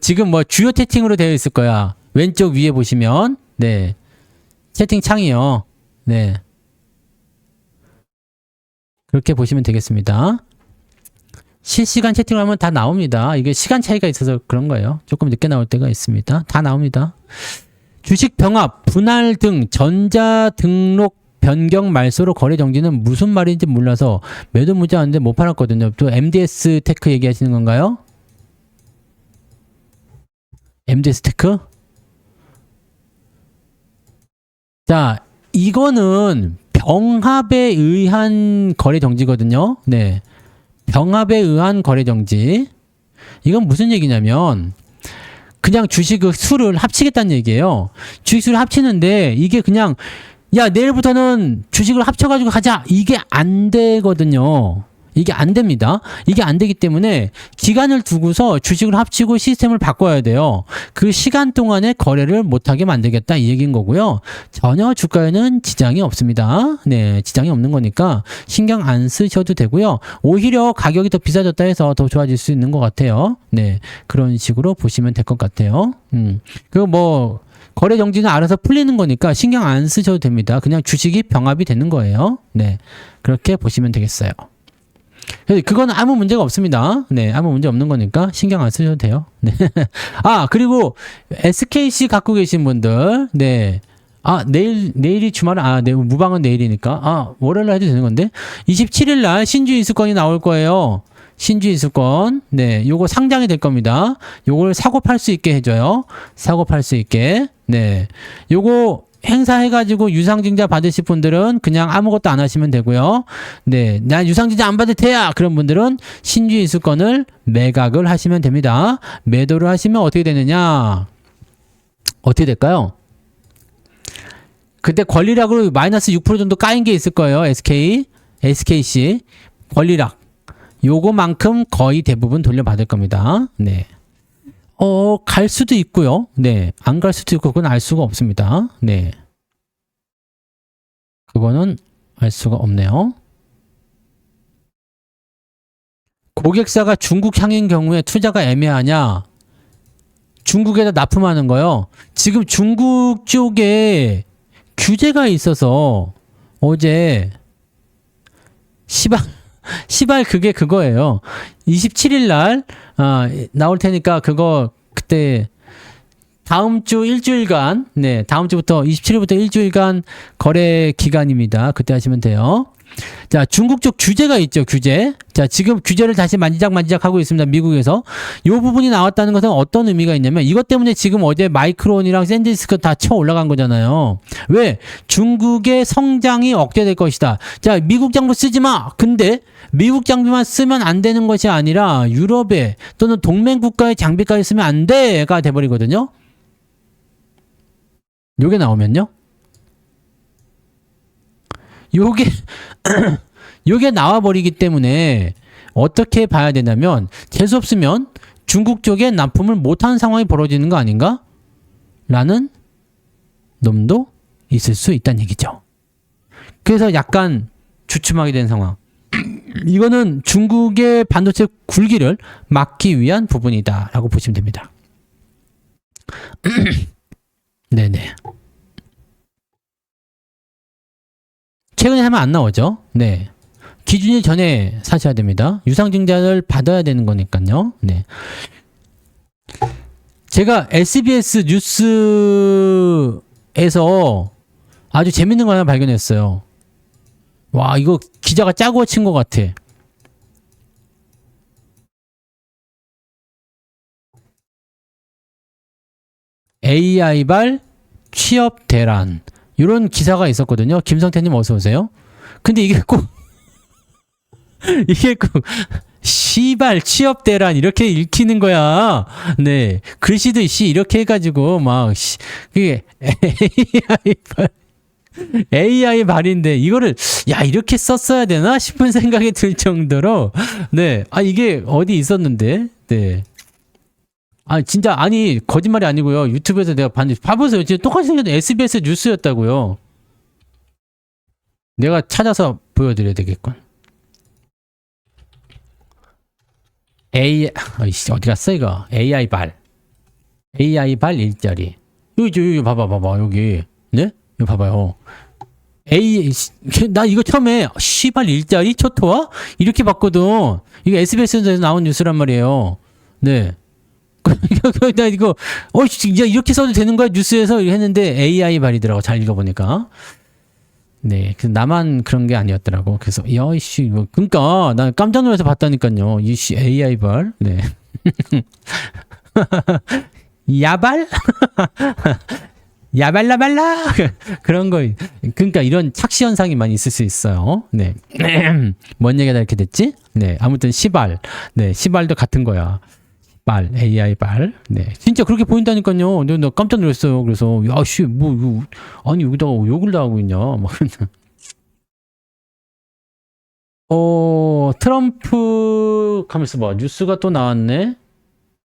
Speaker 1: 지금 뭐 주요 채팅으로 되어 있을 거야. 왼쪽 위에 보시면. 네, 채팅창이요. 네. 그렇게 보시면 되겠습니다. 실시간 채팅을 하면 다 나옵니다. 이게 시간 차이가 있어서 그런 거예요. 조금 늦게 나올 때가 있습니다. 다 나옵니다. 주식 병합, 분할 등 전자 등록 변경 말소로 거래 정지는 무슨 말인지 몰라서 매도 문자하는데 못 팔았거든요. 또 MDS 테크 얘기하시는 건가요? MDS 테크? 자, 이거는 병합에 의한 거래 정지거든요. 네. 병합에 의한 거래 정지. 이건 무슨 얘기냐면 그냥 주식 수를 합치겠다는 얘기예요. 주식 수를 합치는데 이게 그냥 야 내일부터는 주식을 합쳐가지고 가자 이게 안 되거든요. 이게 안 됩니다. 이게 안 되기 때문에 기간을 두고서 주식을 합치고 시스템을 바꿔야 돼요. 그 시간 동안에 거래를 못하게 만들겠다 이 얘기인 거고요. 전혀 주가에는 지장이 없습니다. 네, 지장이 없는 거니까 신경 안 쓰셔도 되고요. 오히려 가격이 더 비싸졌다 해서 더 좋아질 수 있는 것 같아요. 네, 그런 식으로 보시면 될 것 같아요. 그리고 뭐 거래 정지는 알아서 풀리는 거니까 신경 안 쓰셔도 됩니다. 그냥 주식이 병합이 되는 거예요. 네, 그렇게 보시면 되겠어요. 그건 아무 문제가 없습니다. 네, 아무 문제 없는 거니까 신경 안 쓰셔도 돼요. 네. 그리고 SKC 갖고 계신 분들, 네. 내일이 주말은, 내일, 무방은 내일이니까. 월요일 날 해도 되는 건데. 27일 날 신주 인수권이 나올 거예요. 신주 인수권. 네, 요거 상장이 될 겁니다. 요걸 사고 팔 수 있게 해줘요. 사고 팔 수 있게. 네. 요거, 행사해가지고 유상증자 받으실 분들은 그냥 아무것도 안 하시면 되고요. 네, 난 유상증자 안 받을 테야. 그런 분들은 신주 인수권을 매각을 하시면 됩니다. 매도를 하시면 어떻게 되느냐? 어떻게 될까요? 그때 권리락으로 마이너스 6% 정도 까인 게 있을 거예요. SKC 권리락 요거만큼 거의 대부분 돌려받을 겁니다. 네. 갈 수도 있고요. 네. 안 갈 수도 있고 그건 알 수가 없습니다. 네. 그거는 알 수가 없네요. 고객사가 중국 향인 경우에 투자가 애매하냐? 중국에다 납품하는 거요. 지금 중국 쪽에 규제가 있어서 어제 시발 그게 그거예요. 27일 날 나올 테니까 그거 그때 다음 주 일주일간 다음 주부터 27일부터 일주일간 거래 기간입니다. 그때 하시면 돼요. 자, 중국 쪽 규제가 있죠. 규제. 자, 지금 규제를 다시 만지작 하고 있습니다. 미국에서. 이 부분이 나왔다는 것은 어떤 의미가 있냐면 이것 때문에 지금 어제 마이크론이랑 샌디스크 다 쳐 올라간 거잖아요. 왜? 중국의 성장이 억제될 것이다. 자, 미국 장비 쓰지 마. 근데 미국 장비만 쓰면 안 되는 것이 아니라 유럽에 또는 동맹 국가의 장비까지 쓰면 안 돼가 돼버리거든요. 요게 나오면요. 요게 나와버리기 때문에 어떻게 봐야 되냐면 재수없으면 중국 쪽에 납품을 못하는 상황이 벌어지는 거 아닌가? 라는 놈도 있을 수 있다는 얘기죠. 그래서 약간 주춤하게 된 상황. 이거는 중국의 반도체 굴기를 막기 위한 부분이다 라고 보시면 됩니다. 네네. 최근에 하면 안 나오죠. 네. 기준일 전에 사셔야 됩니다. 유상증자를 받아야 되는 거니까요. 네. 제가 SBS 뉴스에서 아주 재밌는 거 하나 발견했어요. 와, 이거 기자가 짜고 친 것 같아. AI발 취업 대란. 이런 기사가 있었거든요. 김성태님 어서 오세요. 근데 이게 꼭 시발 취업 대란 이렇게 읽히는 거야. 네, 글씨도 이렇게 해가지고 막 그게 AI 발인데 이거를 이렇게 썼어야 되나 싶은 생각이 들 정도로 이게 어디 있었는데 진짜 거짓말이 아니고요. 유튜브에서 내가 봤는데 봐보세요. 지금 똑같이 생겼던 SBS 뉴스였다고요. 내가 찾아서 보여드려야 되겠군. 어디 갔어 이거? AI 발 일자리. 여기 봐봐 여기. 네? 이거 봐봐요. 나 이거 처음에 시발 일자리 초토화 이렇게 봤거든. 이거 SBS에서 나온 뉴스란 말이에요. 네. 나 이거 진짜 이렇게 써도 되는 거야 뉴스에서 했는데 AI 발이더라고. 잘 읽어보니까. 네, 그 나만 그런 게 아니었더라고. 그래서 야이씨 그러니까 나 깜짝 놀라서 봤다니까요. 이씨 AI 발. 네. 야발? 야발라발라 그런 거. 그러니까 이런 착시 현상이 많이 있을 수 있어요. 네. 뭔 얘기가 이렇게 됐지? 네, 아무튼 시발. 네, 시발도 같은 거야. 발, AI 발. 네. 진짜 그렇게 보인다니까요. 근데 나 깜짝 놀랐어요. 그래서, 야씨, 여기다가 욕을 다 하고 있냐. 막. 트럼프, 가만있어 봐. 뉴스가 또 나왔네?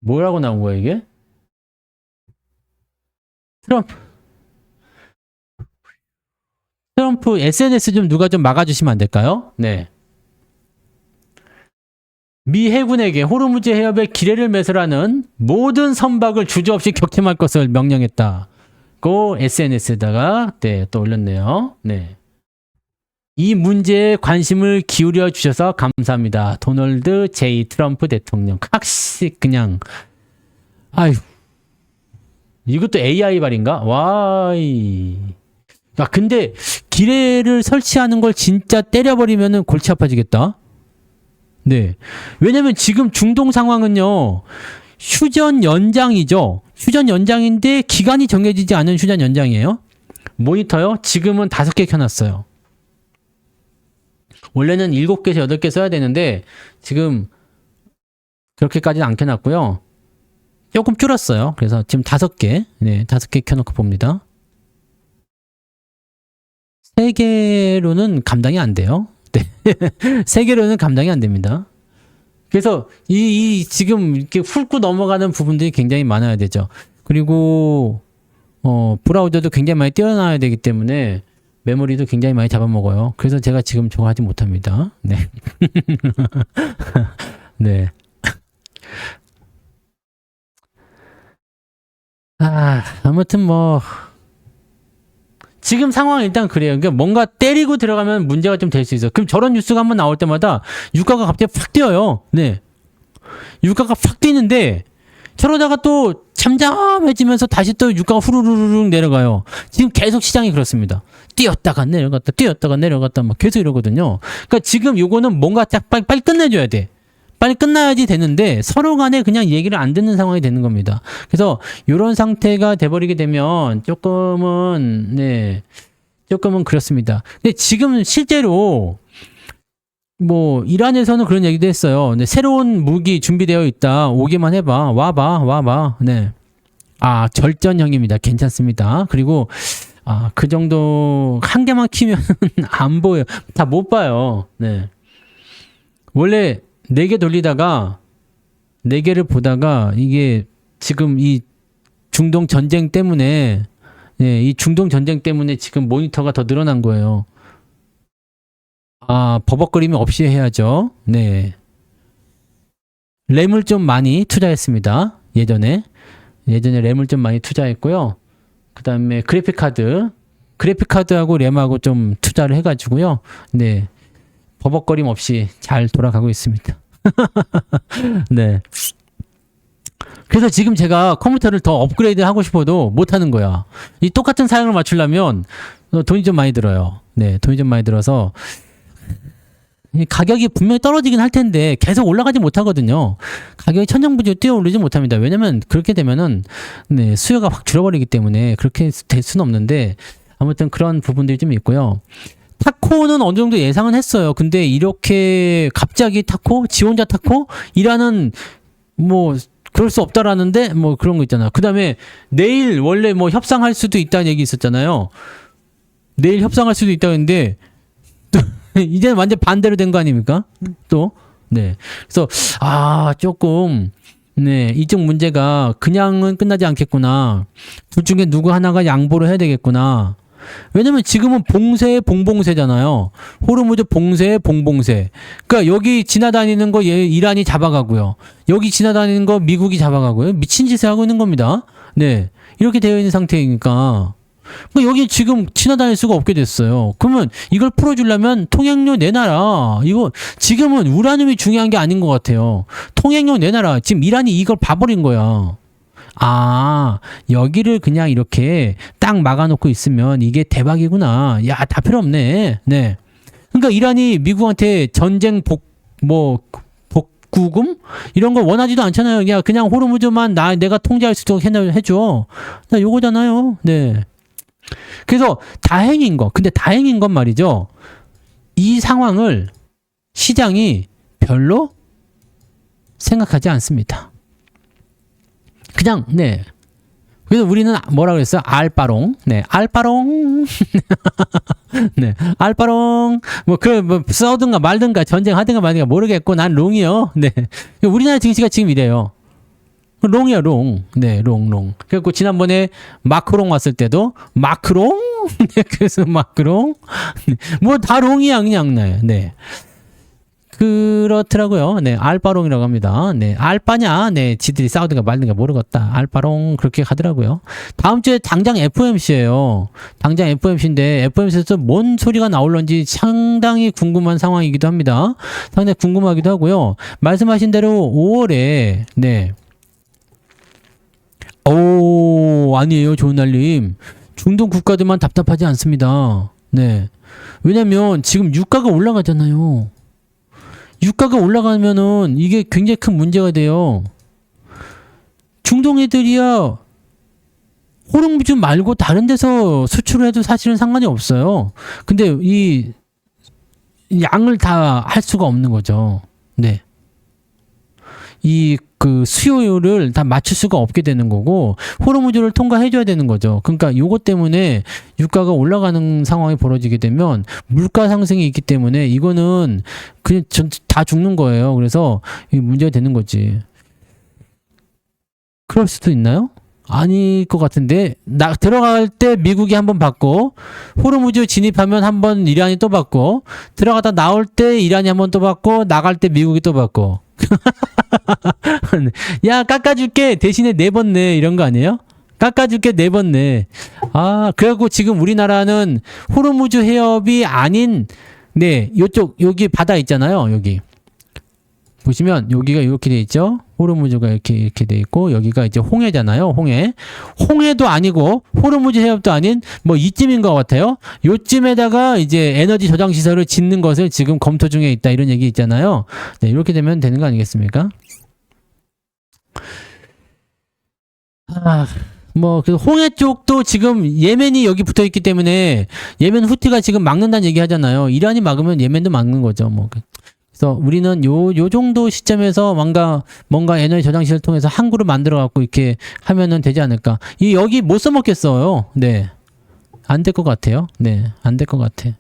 Speaker 1: 뭐라고 나온 거야, 이게? 트럼프 SNS 좀 누가 좀 막아주시면 안 될까요? 네. 미 해군에게 호르무즈 해협에 기뢰를 매설하는 모든 선박을 주저없이 격침할 것을 명령했다고 SNS에다가 또 올렸네요. 네. 이 문제에 관심을 기울여 주셔서 감사합니다. 도널드 J 트럼프 대통령. 각시 그냥 이것도 AI 발인가? 근데 기뢰를 설치하는 걸 진짜 때려버리면은 골치 아파지겠다. 네. 왜냐면 지금 중동 상황은요, 휴전 연장이죠. 휴전 연장인데 기간이 정해지지 않은 휴전 연장이에요. 모니터요? 지금은 5개 켜놨어요. 원래는 7개에서 8개 써야 되는데 지금 그렇게까지는 안 켜놨고요. 조금 줄었어요. 그래서 지금 5개, 네, 5개 켜놓고 봅니다. 3개로는 감당이 안 돼요. 네. 3개로는 감당이 안 됩니다. 그래서 지금 이렇게 훑고 넘어가는 부분들이 굉장히 많아야 되죠. 그리고 브라우저도 굉장히 많이 띄워놔야 되기 때문에 메모리도 굉장히 많이 잡아먹어요. 그래서 제가 지금 저거 하지 못합니다. 네. 네. 아무튼 뭐 지금 상황은 일단 그래요. 그러니까 뭔가 때리고 들어가면 문제가 좀 될 수 있어. 그럼 저런 뉴스가 한번 나올 때마다 유가가 갑자기 팍 뛰어요. 네. 유가가 팍 뛰는데 저러다가 또 잠잠해지면서 다시 또 유가가 후루루룩 내려가요. 지금 계속 시장이 그렇습니다. 뛰었다가 내려갔다 막 계속 이러거든요. 그러니까 지금 요거는 뭔가 딱 빨리 끝내줘야 돼. 빨리 끝나야지 되는데 서로 간에 그냥 얘기를 안 듣는 상황이 되는 겁니다. 그래서 이런 상태가 돼버리게 되면 조금은 그렇습니다. 근데 지금 실제로 뭐 이란에서는 그런 얘기도 했어요. 네, 새로운 무기 준비되어 있다. 오기만 해봐. 와봐. 네. 절전형입니다. 괜찮습니다. 그리고 그 정도 한 개만 키면 안 보여. 다 못 봐요. 네. 원래 4개 돌리다가 4개를 보다가 이게 지금 이 중동 전쟁 때문에 지금 모니터가 더 늘어난 거예요. 버벅거림이 없이 해야죠. 네. 램을 좀 많이 투자했습니다. 예전에 램을 좀 많이 투자했고요. 그 다음에 그래픽카드하고 램하고 좀 투자를 해가지고요. 네. 버벅거림 없이 잘 돌아가고 있습니다. 네. 그래서 지금 제가 컴퓨터를 더 업그레이드 하고 싶어도 못 하는 거야. 이 똑같은 사양을 맞추려면 돈이 좀 많이 들어요. 네, 돈이 좀 많이 들어서 이 가격이 분명히 떨어지긴 할 텐데 계속 올라가지 못하거든요. 가격이 천정부지로 뛰어오르지 못합니다. 왜냐면 그렇게 되면은 수요가 확 줄어버리기 때문에 그렇게 될 수는 없는데 아무튼 그런 부분들이 좀 있고요. 타코는 어느 정도 예상은 했어요. 근데 이렇게 갑자기 지 혼자 타코? 이라는 뭐 그럴 수 없다라는데 뭐 그런 거 있잖아. 그 다음에 내일 원래 뭐 협상할 수도 있다는 얘기 있었잖아요. 내일 협상할 수도 있다고 했는데 또 이제는 완전 반대로 된 거 아닙니까? 또 네. 그래서 조금 이쪽 문제가 그냥은 끝나지 않겠구나. 둘 중에 누구 하나가 양보를 해야 되겠구나. 왜냐면 지금은 봉쇄잖아요. 호르무즈 봉쇄. 그러니까 여기 지나다니는 거 이란이 잡아가고요. 여기 지나다니는 거 미국이 잡아가고요. 미친 짓을 하고 있는 겁니다. 네. 이렇게 되어 있는 상태이니까. 여기 지금 지나다닐 수가 없게 됐어요. 그러면 이걸 풀어주려면 통행료 내놔라. 이거 지금은 우라늄이 중요한 게 아닌 것 같아요. 통행료 내놔라. 지금 이란이 이걸 봐버린 거야. 여기를 그냥 이렇게 딱 막아놓고 있으면 이게 대박이구나. 야, 다 필요 없네. 네. 그러니까 이란이 미국한테 전쟁 복구금? 이런 걸 원하지도 않잖아요. 그냥 호르무즈만 내가 통제할 수 있도록 해줘. 나 요거잖아요. 네. 그래서 근데 다행인 건 말이죠. 이 상황을 시장이 별로 생각하지 않습니다. 그냥 그래서 우리는 뭐라 그랬어요? 알바롱. 네, 알바롱. 네, 알바롱. 싸우든가 말든가 전쟁하든가 말든가 모르겠고 난 롱이요. 네, 우리나라 증시가 지금 이래요. 롱이야, 롱. 네, 롱. 그래갖고 지난번에 마크롱 왔을 때도 마크롱. 네, 그래서 마크롱. 뭐 다 롱이야 그냥. 네. 그렇더라고요. 네, 알바롱이라고 합니다. 네, 알바냐? 네, 지들이 싸우든가 말든가 모르겠다. 알바롱 그렇게 가더라고요. 다음 주에 당장 FOMC예요. 당장 FOMC인데 FOMC에서 뭔 소리가 나올런지 상당히 궁금한 상황이기도 합니다. 상당히 궁금하기도 하고요. 말씀하신 대로 5월에 아니에요, 좋은 날님. 중동 국가들만 답답하지 않습니다. 네, 왜냐면 지금 유가가 올라가잖아요. 유가가 올라가면은 이게 굉장히 큰 문제가 돼요. 중동 애들이야 호르무즈 말고 다른 데서 수출을 해도 사실은 상관이 없어요. 근데 이 양을 다 할 수가 없는 거죠. 네. 이 그 수요율을 다 맞출 수가 없게 되는 거고 호르무즈를 통과해줘야 되는 거죠. 그러니까 요것 때문에 유가가 올라가는 상황이 벌어지게 되면 물가 상승이 있기 때문에 이거는 그냥 다 죽는 거예요. 그래서 이 문제가 되는 거지. 그럴 수도 있나요? 아닐 것 같은데 들어갈 때 미국이 한번 받고 호르무즈 진입하면 한번 이란이 또 받고 들어가다 나올 때 이란이 한번 또 받고 나갈 때 미국이 또 받고 야 깎아줄게 대신에 4번 내 이런 거 아니에요? 깎아줄게 4번 내. 아 그래갖고 지금 우리나라는 호르무즈 해협이 아닌 네 요쪽 여기 바다 있잖아요. 여기 보시면 여기가 이렇게 돼 있죠. 호르무즈가 이렇게 돼 있고 여기가 이제 홍해잖아요. 홍해도 아니고 호르무즈 해협도 아닌 뭐 이쯤인 것 같아요. 요쯤에다가 이제 에너지 저장 시설을 짓는 것을 지금 검토 중에 있다 이런 얘기 있잖아요. 네, 이렇게 되면 되는 거 아니겠습니까? 뭐, 그 홍해 쪽도 지금 예멘이 여기 붙어 있기 때문에 예멘 후티가 지금 막는다는 얘기 하잖아요. 이란이 막으면 예멘도 막는 거죠. 뭐. 그래서 우리는 요 정도 시점에서 뭔가 에너지 저장 시설을 통해서 항구를 만들어 갖고 이렇게 하면은 되지 않을까. 여기 못 써먹겠어요. 네. 안 될 것 같아요. 네. 안 될 것 같아.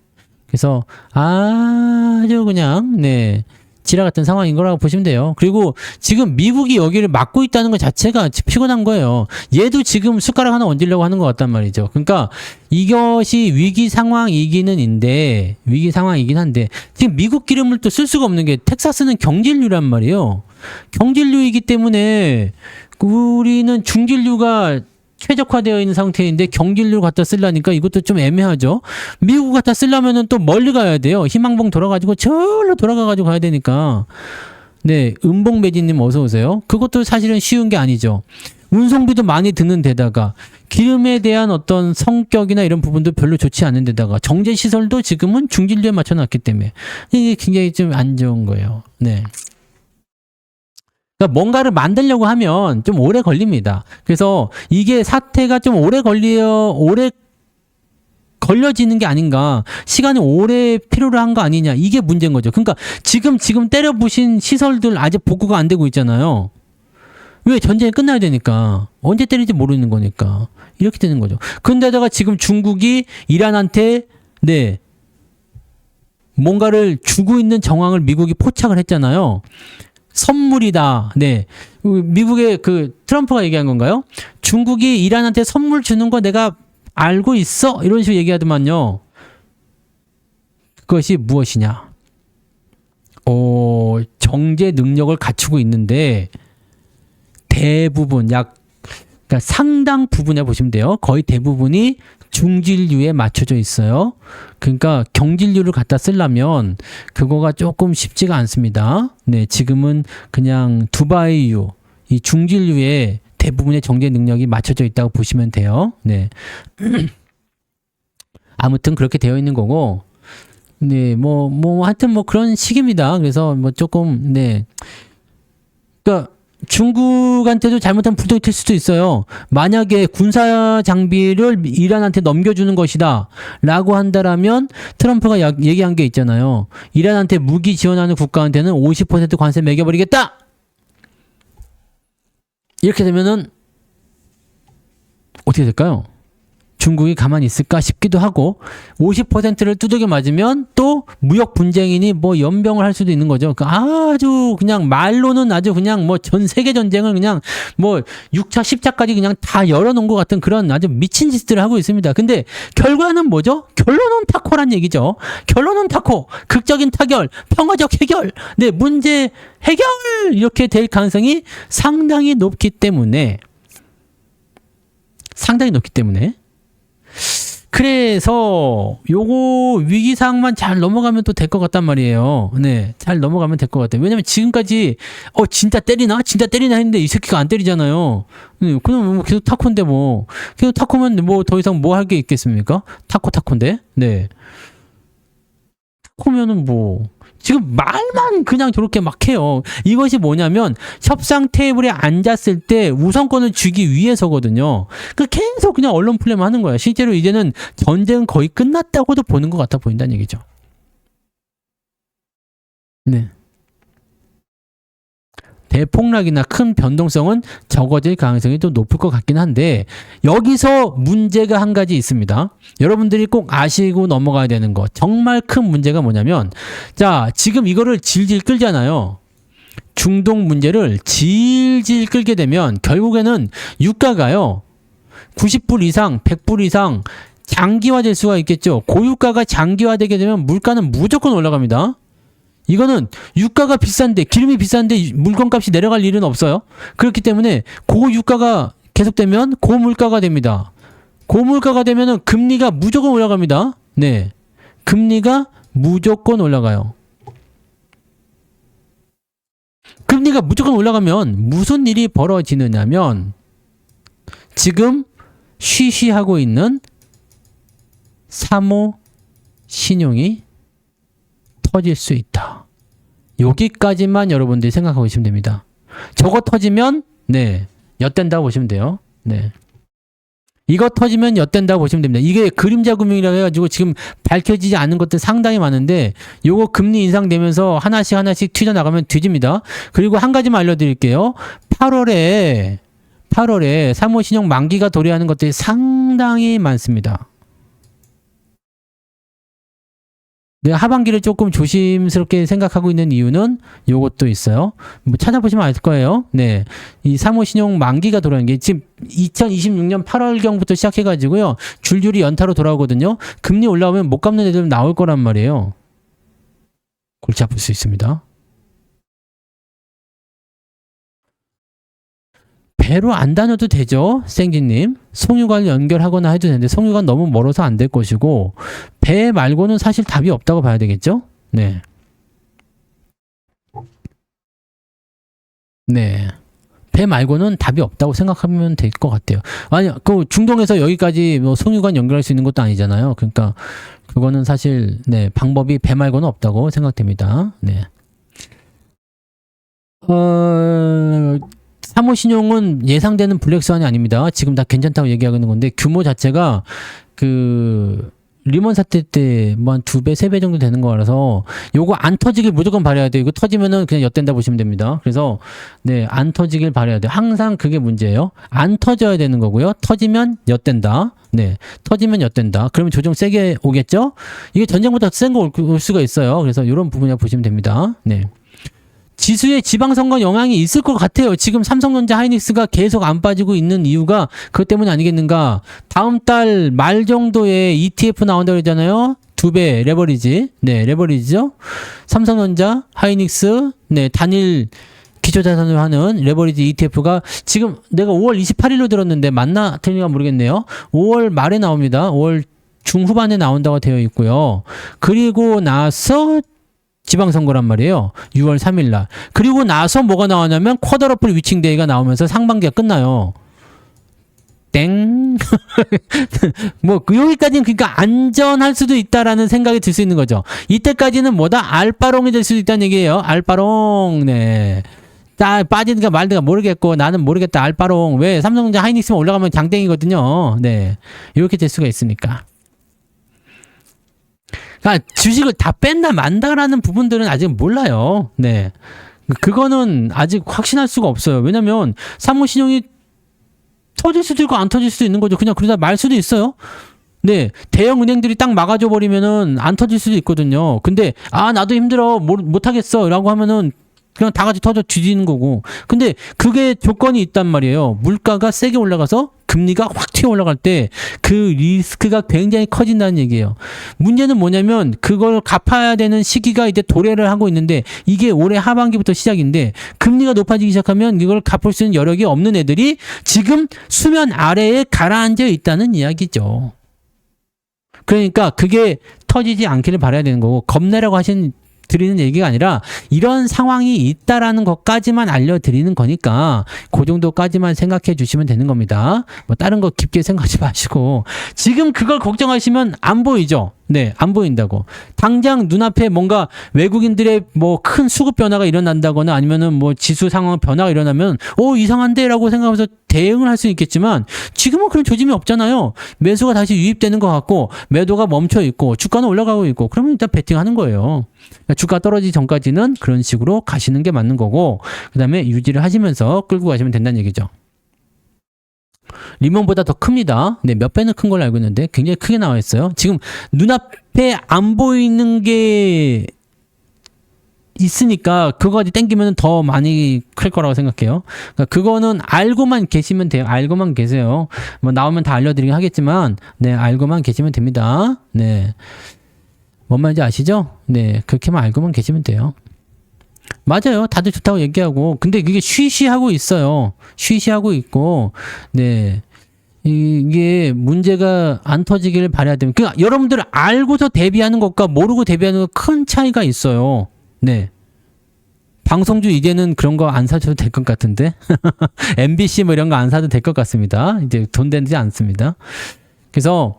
Speaker 1: 그래서 아주 그냥, 네. 지라 같은 상황인 거라고 보시면 돼요. 그리고 지금 미국이 여기를 막고 있다는 것 자체가 피곤한 거예요. 얘도 지금 숟가락 하나 얹으려고 하는 것 같단 말이죠. 그러니까 이것이 위기 상황이긴 한데 지금 미국 기름을 또 쓸 수가 없는 게 텍사스는 경질류란 말이에요. 경질류이기 때문에 우리는 중질류가 최적화되어 있는 상태인데 경질류 갖다 쓰려니까 이것도 좀 애매하죠. 미국 갖다 쓰려면은 또 멀리 가야 돼요. 희망봉 돌아가지고 절로 돌아가가지고 가야 되니까. 네, 은봉매진님 어서 오세요. 그것도 사실은 쉬운 게 아니죠. 운송비도 많이 드는 데다가 기름에 대한 어떤 성격이나 이런 부분도 별로 좋지 않은 데다가 정제 시설도 지금은 중진류에 맞춰놨기 때문에 이게 굉장히 좀 안 좋은 거예요. 네. 그러니까 뭔가를 만들려고 하면 좀 오래 걸립니다. 그래서 이게 사태가 좀 오래 걸려지는 게 아닌가. 시간이 오래 필요로 한 거 아니냐. 이게 문제인 거죠. 그러니까 지금 때려부신 시설들 아직 복구가 안 되고 있잖아요. 왜? 전쟁이 끝나야 되니까. 언제 때릴지 모르는 거니까. 이렇게 되는 거죠. 근데다가 지금 중국이 이란한테 네 뭔가를 주고 있는 정황을 미국이 포착을 했잖아요. 선물이다. 네. 미국의 그 트럼프가 얘기한 건가요? 중국이 이란한테 선물 주는 거 내가 알고 있어? 이런 식으로 얘기하더만요. 그것이 무엇이냐? 정제 능력을 갖추고 있는데 대부분 그러니까 상당 부분에 보시면 돼요. 거의 대부분이 중질류에 맞춰져 있어요. 그러니까 경질류를 갖다 쓰려면 그거가 조금 쉽지가 않습니다. 네, 지금은 그냥 두바이유, 이 중질류에 대부분의 정제 능력이 맞춰져 있다고 보시면 돼요. 네. 아무튼 그렇게 되어 있는 거고, 네, 하여튼 그런 식입니다. 그래서 조금, 네. 그러니까 중국한테도 잘못하면 불똥이 튈 수도 있어요. 만약에 군사 장비를 이란한테 넘겨주는 것이다 라고 한다라면 트럼프가 얘기한 게 있잖아요. 이란한테 무기 지원하는 국가한테는 50% 관세 매겨버리겠다. 이렇게 되면은 어떻게 될까요? 중국이 가만히 있을까 싶기도 하고 50%를 두들겨 맞으면 또 무역 분쟁이니 연병을 할 수도 있는 거죠. 아주 그냥 말로는 아주 그냥 전 세계 전쟁을 그냥 6차, 10차까지 그냥 다 열어놓은 것 같은 그런 아주 미친 짓들을 하고 있습니다. 근데 결과는 뭐죠? 결론은 타코란 얘기죠. 결론은 타코, 극적인 타결, 평화적 해결, 네, 문제 해결 이렇게 될 가능성이 상당히 높기 때문에 그래서 요거 위기 상황만 잘 넘어가면 또 될 것 같단 말이에요. 네, 잘 넘어가면 될 것 같아요. 왜냐면 지금까지 진짜 때리나 했는데 이 새끼가 안 때리잖아요. 네, 그럼 계속 타코인데 계속 타코면 더 이상 할 게 있겠습니까? 타코인데. 네. 타코면은 지금 말만 그냥 저렇게 막 해요. 이것이 뭐냐면 협상 테이블에 앉았을 때 우선권을 주기 위해서거든요. 계속 그냥 언론 플레이만 하는 거야. 실제로 이제는 전쟁은 거의 끝났다고도 보는 것 같아 보인다는 얘기죠. 네. 대폭락이나 큰 변동성은 적어질 가능성이 또 높을 것 같긴 한데 여기서 문제가 한 가지 있습니다. 여러분들이 꼭 아시고 넘어가야 되는 거. 정말 큰 문제가 뭐냐면 자, 지금 이거를 질질 끌잖아요. 중동 문제를 질질 끌게 되면 결국에는 유가가요. 90불 이상, 100불 이상 장기화될 수가 있겠죠. 고유가가 장기화되게 되면 물가는 무조건 올라갑니다. 이거는 유가가 비싼데 기름이 비싼데 물건값이 내려갈 일은 없어요. 그렇기 때문에 고유가가 계속되면 고물가가 됩니다. 고물가가 되면은 금리가 무조건 올라갑니다. 네, 금리가 무조건 올라가요. 금리가 무조건 올라가면 무슨 일이 벌어지느냐면 지금 쉬쉬하고 있는 사모 신용이 터질 수 있다. 여기까지만 여러분들이 생각하고 계시면 됩니다. 저거 터지면 네, 엿된다고 보시면 돼요. 네. 이거 터지면 엿된다고 보시면 됩니다. 이게 그림자 금융이라고 해가지고 지금 밝혀지지 않는 것들 상당히 많은데 요거 금리 인상되면서 하나씩 튀어나가면 뒤집니다. 그리고 한 가지만 알려드릴게요. 8월에 사모신용 만기가 도래하는 것들이 상당히 많습니다. 내가 하반기를 조금 조심스럽게 생각하고 있는 이유는 요것도 있어요. 뭐 찾아보시면 알 거예요. 네. 이 사모신용 만기가 돌아오는 게 지금 2026년 8월경부터 시작해가지고요. 줄줄이 연타로 돌아오거든요. 금리 올라오면 못 갚는 애들 나올 거란 말이에요. 골치 아플 수 있습니다. 배로 안 다녀도 되죠, 생진님. 송유관 연결하거나 해도 되는데 송유관 너무 멀어서 안 될 것이고 배 말고는 사실 답이 없다고 봐야 되겠죠? 네. 네. 배 말고는 답이 없다고 생각하면 될 것 같아요. 아니, 그 중동에서 여기까지 뭐 송유관 연결할 수 있는 것도 아니잖아요. 그러니까 그거는 사실 네, 방법이 배 말고는 없다고 생각됩니다. 네. 사모신용은 예상되는 블랙스완이 아닙니다. 지금 다 괜찮다고 얘기하고 있는 건데 규모 자체가 그 리먼 사태 때 뭐 한 2배, 3배 정도 되는 거라서 요거 안 터지길 무조건 바라야 돼요. 이거 터지면은 그냥 엿된다 보시면 됩니다. 그래서 네, 안 터지길 바라야 돼요. 항상 그게 문제예요. 안 터져야 되는 거고요. 터지면 엿된다. 네, 터지면 엿된다. 그러면 조정 세게 오겠죠? 이게 전쟁보다 센 거 올 수가 있어요. 그래서 이런 부분이라 보시면 됩니다. 네. 지수에 지방선거 영향이 있을 것 같아요. 지금 삼성전자 하이닉스가 계속 안 빠지고 있는 이유가 그것 때문이 아니겠는가. 다음 달 말 정도에 ETF 나온다고 그러잖아요. 2배 레버리지. 네, 레버리지죠. 삼성전자, 하이닉스, 네, 단일 기초자산으로 하는 레버리지 ETF가 지금 내가 5월 28일로 들었는데 맞나 틀린가 모르겠네요. 5월 말에 나옵니다. 5월 중후반에 나온다고 되어 있고요. 그리고 나서 지방선거란 말이에요. 6월 3일 날. 그리고 나서 뭐가 나오냐면 쿼더러플 위칭데이가 나오면서 상반기가 끝나요. 땡. 뭐 여기까지는 그러니까 안전할 수도 있다라는 생각이 들 수 있는 거죠. 이때까지는 뭐다? 알바롱이 될 수도 있다는 얘기예요. 알바롱. 네. 빠지는가 말든가 모르겠고 나는 모르겠다. 알바롱. 왜? 삼성전자 하이닉스만 올라가면 장땡이거든요. 네. 이렇게 될 수가 있으니까. 그러니까 주식을 다 뺀다 만다라는 부분들은 아직 몰라요. 네. 그거는 아직 확신할 수가 없어요. 왜냐면 사모신용이 터질 수도 있고 안 터질 수도 있는 거죠. 그냥 그러다 말 수도 있어요. 네. 대형 은행들이 딱 막아줘 버리면은 안 터질 수도 있거든요. 근데 나도 힘들어 못 하겠어 라고 하면은 그냥 다 같이 터져 뒤지는 거고. 근데 그게 조건이 있단 말이에요. 물가가 세게 올라가서 금리가 확 튀어 올라갈 때 그 리스크가 굉장히 커진다는 얘기예요. 문제는 뭐냐면 그걸 갚아야 되는 시기가 이제 도래를 하고 있는데 이게 올해 하반기부터 시작인데 금리가 높아지기 시작하면 이걸 갚을 수 있는 여력이 없는 애들이 지금 수면 아래에 가라앉아 있다는 이야기죠. 그러니까 그게 터지지 않기를 바라야 되는 거고 겁내라고 드리는 얘기가 아니라 이런 상황이 있다라는 것까지만 알려드리는 거니까 그 정도까지만 생각해 주시면 되는 겁니다. 뭐 다른 거 깊게 생각하지 마시고 지금 그걸 걱정하시면 안 보이죠. 네, 안 보인다고. 당장 눈앞에 뭔가 외국인들의 뭐 큰 수급 변화가 일어난다거나 아니면은 뭐 지수 상황 변화가 일어나면 이상한데라고 생각하면서 대응을 할 수 있겠지만 지금은 그런 조짐이 없잖아요. 매수가 다시 유입되는 것 같고 매도가 멈춰 있고 주가는 올라가고 있고 그러면 일단 베팅하는 거예요. 그러니까 주가 떨어지기 전까지는 그런 식으로 가시는 게 맞는 거고 그다음에 유지를 하시면서 끌고 가시면 된다는 얘기죠. 리몬보다 더 큽니다. 네, 몇 배는 큰 걸로 알고 있는데 굉장히 크게 나와 있어요. 지금 눈앞에 안 보이는 게 있으니까 그거까지 땡기면 더 많이 클 거라고 생각해요. 그러니까 그거는 알고만 계시면 돼요. 알고만 계세요. 뭐 나오면 다 알려드리긴 하겠지만 네, 알고만 계시면 됩니다. 네, 뭔 말인지 아시죠? 네, 그렇게만 알고만 계시면 돼요. 맞아요. 다들 좋다고 얘기하고. 근데 그게 쉬쉬하고 있어요. 쉬쉬하고 있고, 네. 이게 문제가 안 터지기를 바라야 됩니다. 그러니까 여러분들 알고서 대비하는 것과 모르고 대비하는 것 큰 차이가 있어요. 네. 방송주 이제는 그런 거 안 사셔도 될 것 같은데. MBC 뭐 이런 거 안 사도 될 것 같습니다. 이제 돈 되지 않습니다. 그래서,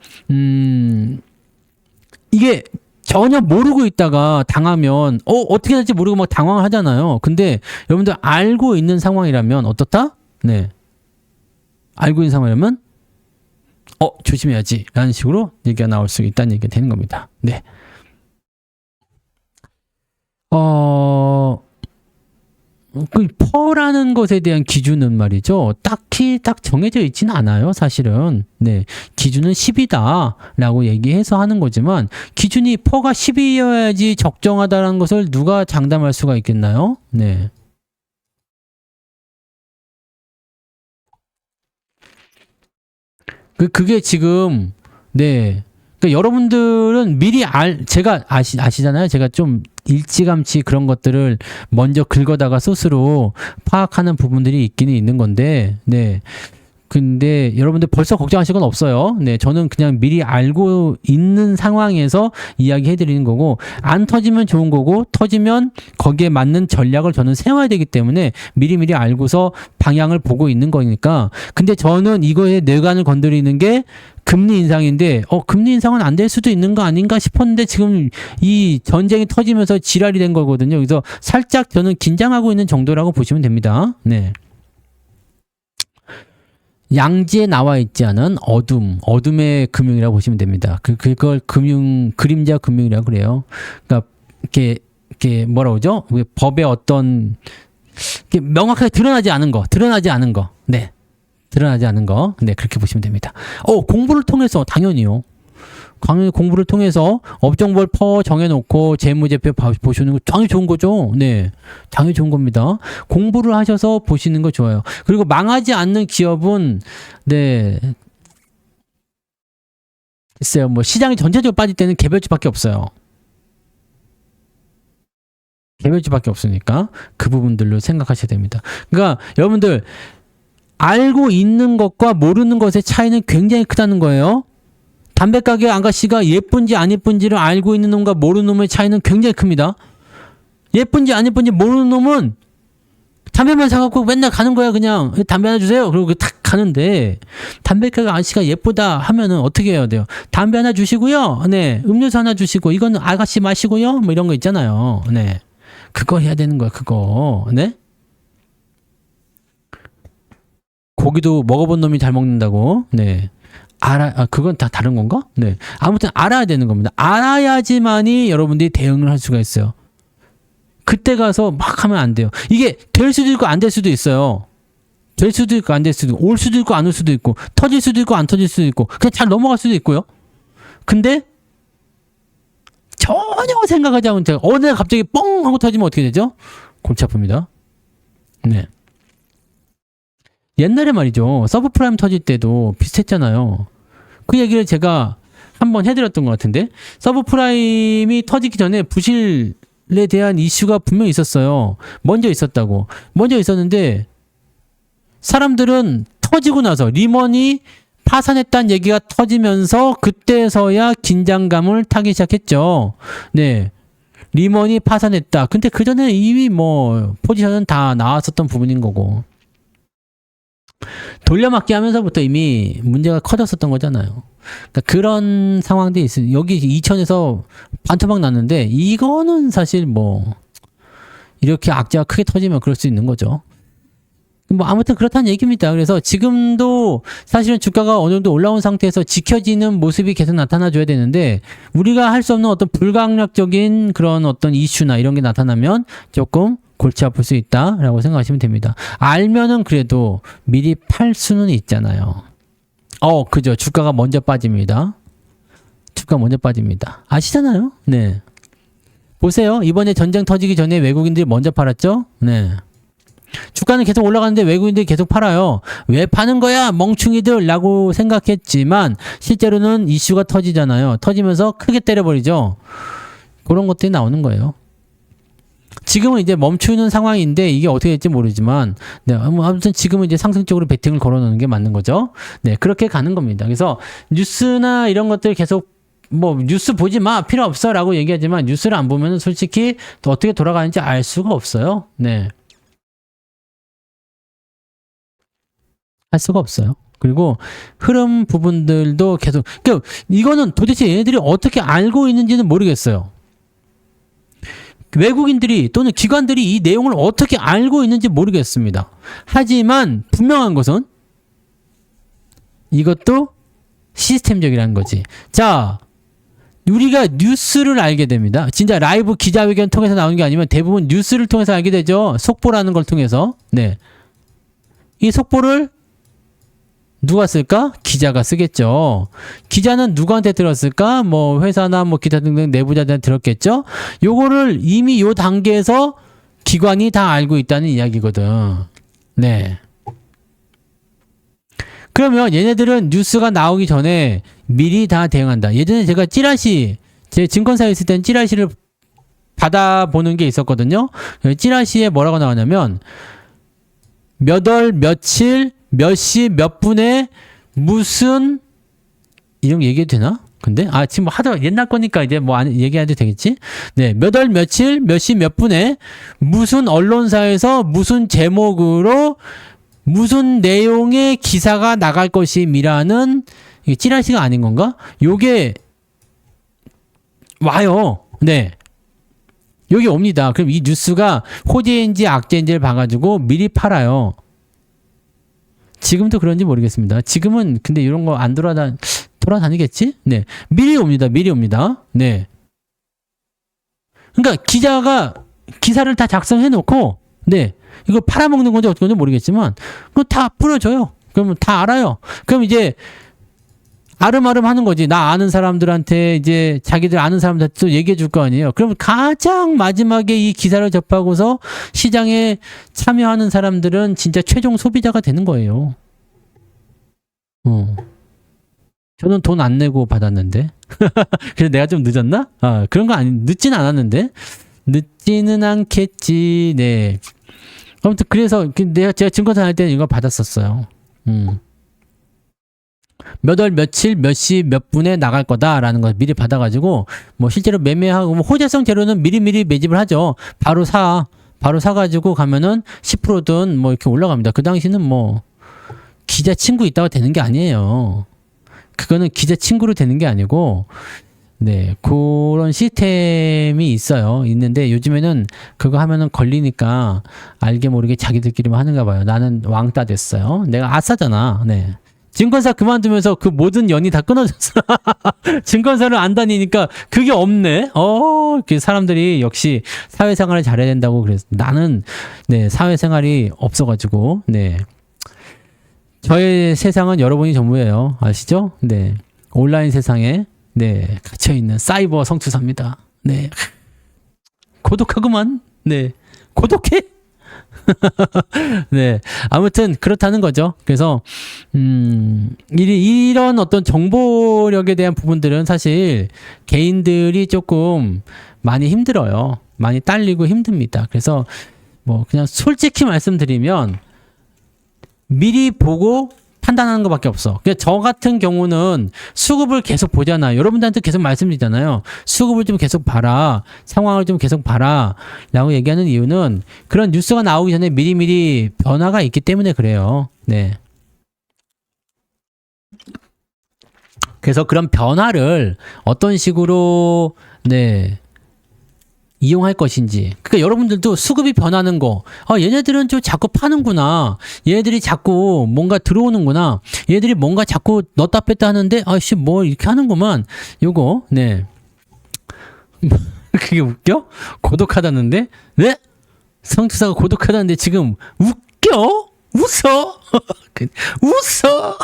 Speaker 1: 이게 전혀 모르고 있다가 당하면 어떻게 될지 모르고 막 당황을 하잖아요. 근데 여러분들 알고 있는 상황이라면 어떻다? 네. 알고 있는 상황이라면 조심해야지 라는 식으로 얘기가 나올 수 있다는 얘기가 되는 겁니다. 네. 그 퍼라는 것에 대한 기준은 말이죠. 딱히 딱 정해져 있지는 않아요, 사실은. 네. 기준은 10이다 라고 얘기해서 하는 거지만 기준이 퍼가 10이어야지 적정하다는 것을 누가 장담할 수가 있겠나요? 네. 그게 지금 네. 그러니까 여러분들은 미리 제가 아시잖아요. 제가 좀 일찌감치 그런 것들을 먼저 긁어다가 스스로 파악하는 부분들이 있기는 있는 건데, 네. 근데 여러분들 벌써 걱정하실 건 없어요. 네, 저는 그냥 미리 알고 있는 상황에서 이야기해 드리는 거고, 안 터지면 좋은 거고, 터지면 거기에 맞는 전략을 저는 세워야 되기 때문에 미리미리 알고서 방향을 보고 있는 거니까. 근데 저는 이거에 뇌관을 건드리는 게 금리 인상인데, 금리 인상은 안 될 수도 있는 거 아닌가 싶었는데 지금 이 전쟁이 터지면서 지랄이 된 거거든요. 그래서 살짝 저는 긴장하고 있는 정도라고 보시면 됩니다. 네. 양지에 나와 있지 않은 어둠의 금융이라고 보시면 됩니다. 그걸 그림자 금융이라고 그래요. 그러니까 이렇게 뭐라 그러죠? 법의 어떤 명확하게 드러나지 않은 거. 네. 드러나지 않은 거. 네, 그렇게 보시면 됩니다. 공부를 통해서 당연히요. 당연히 공부를 통해서 업종별 퍼 정해놓고 재무제표 보시는 거 당연히 좋은 거죠. 네, 당연히 좋은 겁니다. 공부를 하셔서 보시는 거 좋아요. 그리고 망하지 않는 기업은 네, 글쎄요, 뭐 시장이 전체적으로 빠질 때는 개별주밖에 없어요. 개별주밖에 없으니까 그 부분들로 생각하셔야 됩니다. 그러니까 여러분들 알고 있는 것과 모르는 것의 차이는 굉장히 크다는 거예요. 담배가게 아가씨가 예쁜지 안 예쁜지를 알고 있는 놈과 모르는 놈의 차이는 굉장히 큽니다. 예쁜지 안 예쁜지 모르는 놈은 담배만 사갖고 맨날 가는 거야. 그냥 담배 하나 주세요. 그리고 탁 가는데 담배가게 아가씨가 예쁘다 하면은 어떻게 해야 돼요? 담배 하나 주시고요. 네, 음료수 하나 주시고 이건 아가씨 마시고요. 뭐 이런 거 있잖아요. 네, 그거 해야 되는 거야. 그거. 네. 고기도 먹어본 놈이 잘 먹는다고. 네. 그건 다 다른 건가? 네. 아무튼 알아야 되는 겁니다. 알아야지만이 여러분들이 대응을 할 수가 있어요. 그때 가서 막 하면 안 돼요. 이게 될 수도 있고 안 될 수도 있어요. 될 수도 있고 안 될 수도 있고, 올 수도 있고 안 올 수도 있고, 터질 수도 있고 안 터질 수도 있고, 그냥 잘 넘어갈 수도 있고요. 근데 전혀 생각하지 않은 제가 어느 날 갑자기 뻥 하고 터지면 어떻게 되죠? 골치 아픕니다. 네. 옛날에 말이죠. 서브프라임 터질 때도 비슷했잖아요. 그 얘기를 제가 한번 해드렸던 것 같은데, 서브프라임이 터지기 전에 부실에 대한 이슈가 분명히 있었어요. 먼저 있었는데 사람들은 터지고 나서 리먼이 파산했다는 얘기가 터지면서 그때서야 긴장감을 타기 시작했죠. 네. 리먼이 파산했다. 근데 그 전에 이미 뭐 포지션은 다 나왔었던 부분인 거고. 돌려막기 하면서부터 이미 문제가 커졌었던 거잖아요. 그러니까 그런 상황들이 있어요. 여기 이천에서 반토막 났는데 이거는 사실 뭐 이렇게 악재가 크게 터지면 그럴 수 있는 거죠. 뭐 아무튼 그렇다는 얘기입니다. 그래서 지금도 사실은 주가가 어느 정도 올라온 상태에서 지켜지는 모습이 계속 나타나줘야 되는데 우리가 할 수 없는 어떤 불강력적인 그런 어떤 이슈나 이런 게 나타나면 조금 골치 아플 수 있다라고 생각하시면 됩니다. 알면은 그래도 미리 팔 수는 있잖아요. 그죠. 주가가 먼저 빠집니다. 주가 먼저 빠집니다. 아시잖아요? 네. 보세요. 이번에 전쟁 터지기 전에 외국인들이 먼저 팔았죠? 네. 주가는 계속 올라가는데 외국인들이 계속 팔아요. 왜 파는 거야? 멍충이들 라고 생각했지만 실제로는 이슈가 터지잖아요. 터지면서 크게 때려버리죠. 그런 것들이 나오는 거예요. 지금은 이제 멈추는 상황인데 이게 어떻게 될지 모르지만 네, 아무튼 지금은 이제 상승적으로 베팅을 걸어놓는 게 맞는 거죠. 네, 그렇게 가는 겁니다. 그래서 뉴스나 이런 것들 계속 뭐 뉴스 보지 마 필요 없어 라고 얘기하지만 뉴스를 안 보면 솔직히 또 어떻게 돌아가는지 알 수가 없어요. 네. 할 수가 없어요. 그리고 흐름 부분들도 계속 그러니까 이거는 도대체 얘네들이 어떻게 알고 있는지는 모르겠어요. 외국인들이 또는 기관들이 이 내용을 어떻게 알고 있는지 모르겠습니다. 하지만 분명한 것은 이것도 시스템적이라는 거지. 자, 우리가 뉴스를 알게 됩니다. 진짜 라이브 기자회견 통해서 나오는 게 아니면 대부분 뉴스를 통해서 알게 되죠. 속보라는 걸 통해서. 네. 이 속보를 누가 쓸까? 기자가 쓰겠죠. 기자는 누구한테 들었을까? 뭐 회사나 뭐 기타 등등 내부자들한테 들었겠죠. 요거를 이미 요 단계에서 기관이 다 알고 있다는 이야기거든. 네. 그러면 얘네들은 뉴스가 나오기 전에 미리 다 대응한다. 예전에 제가 찌라시, 제 증권사에 있을 땐 찌라시를 받아보는 게 있었거든요. 찌라시에 뭐라고 나오냐면 몇 월, 며칠, 몇 시, 몇 분에 무슨 이런 거 얘기해도 되나? 근데 지금 뭐 하다 옛날 거니까 이제 뭐 얘기해도 되겠지? 네, 몇 월, 며칠, 몇 시, 몇 분에 무슨 언론사에서 무슨 제목으로 무슨 내용의 기사가 나갈 것임이라는 이게 찌라시가 아닌 건가? 요게 와요. 네. 여기 옵니다. 그럼 이 뉴스가 호재인지 악재인지를 봐가지고 미리 팔아요. 지금도 그런지 모르겠습니다. 지금은 근데 이런 거 안 돌아다니겠지? 네. 미리 옵니다. 미리 옵니다. 네. 그러니까 기자가 기사를 다 작성해 놓고, 네. 이거 팔아먹는 건지 어떻게 건지 모르겠지만, 그거 다 뿌려줘요. 그러면 다 알아요. 그럼 이제, 아름아름 하는 거지. 나 아는 사람들한테 이제 자기들 아는 사람들한테 또 얘기해 줄 거 아니에요. 그럼 가장 마지막에 이 기사를 접하고서 시장에 참여하는 사람들은 진짜 최종 소비자가 되는 거예요. 저는 돈 안 내고 받았는데. 그래서 내가 좀 늦었나? 그런 거 늦진 않았는데. 늦지는 않겠지. 네. 아무튼 그래서 제가 증권사 할 때는 이거 받았었어요. 몇 월 며칠 몇 시 몇 분에 나갈 거다라는 걸 미리 받아가지고 뭐 실제로 매매하고 뭐 호재성 재료는 미리미리 매집을 하죠. 바로 사가지고 가면은 10%든 뭐 이렇게 올라갑니다. 그 당시는 뭐 기자 친구 있다고 되는 게 아니에요. 그거는 기자 친구로 되는 게 아니고 네 그런 시스템이 있는데 요즘에는 그거 하면은 걸리니까 알게 모르게 자기들끼리만 하는가 봐요. 나는 왕따 됐어요. 내가 아싸잖아. 네. 증권사 그만두면서 그 모든 연이 다 끊어졌어. 증권사를 안 다니니까 그게 없네. 그 사람들이 역시 사회생활을 잘해야 된다고 그래서 나는 네 사회생활이 없어가지고 네 저의 세상은 여러분이 전부예요. 아시죠? 네 온라인 세상에 네 갇혀 있는 사이버 성투사입니다. 네 고독하구만. 네 고독해. 네. 아무튼 그렇다는 거죠. 그래서 이런 어떤 정보력에 대한 부분들은 사실 개인들이 조금 많이 힘들어요. 많이 딸리고 힘듭니다. 그래서 뭐 그냥 솔직히 말씀드리면 미리 보고 판단하는 것밖에 없어. 그러니까 저 같은 경우는 수급을 계속 보잖아요. 여러분들한테 계속 말씀드리잖아요. 수급을 좀 계속 봐라. 상황을 좀 계속 봐라. 라고 얘기하는 이유는 그런 뉴스가 나오기 전에 미리미리 변화가 있기 때문에 그래요. 네. 그래서 그런 변화를 어떤 식으로 네 이용할 것인지. 그러니까 여러분들도 수급이 변하는 거, 얘네들은 좀 자꾸 파는구나, 얘네들이 자꾸 뭔가 들어오는구나, 얘네들이 뭔가 자꾸 넣었다 뺐다 하는데 아씨 뭐 이렇게 하는구만. 요거 네 그게 웃겨? 고독하다는데? 네? 성투사가 고독하다는데 지금 웃겨? 웃어? 웃어?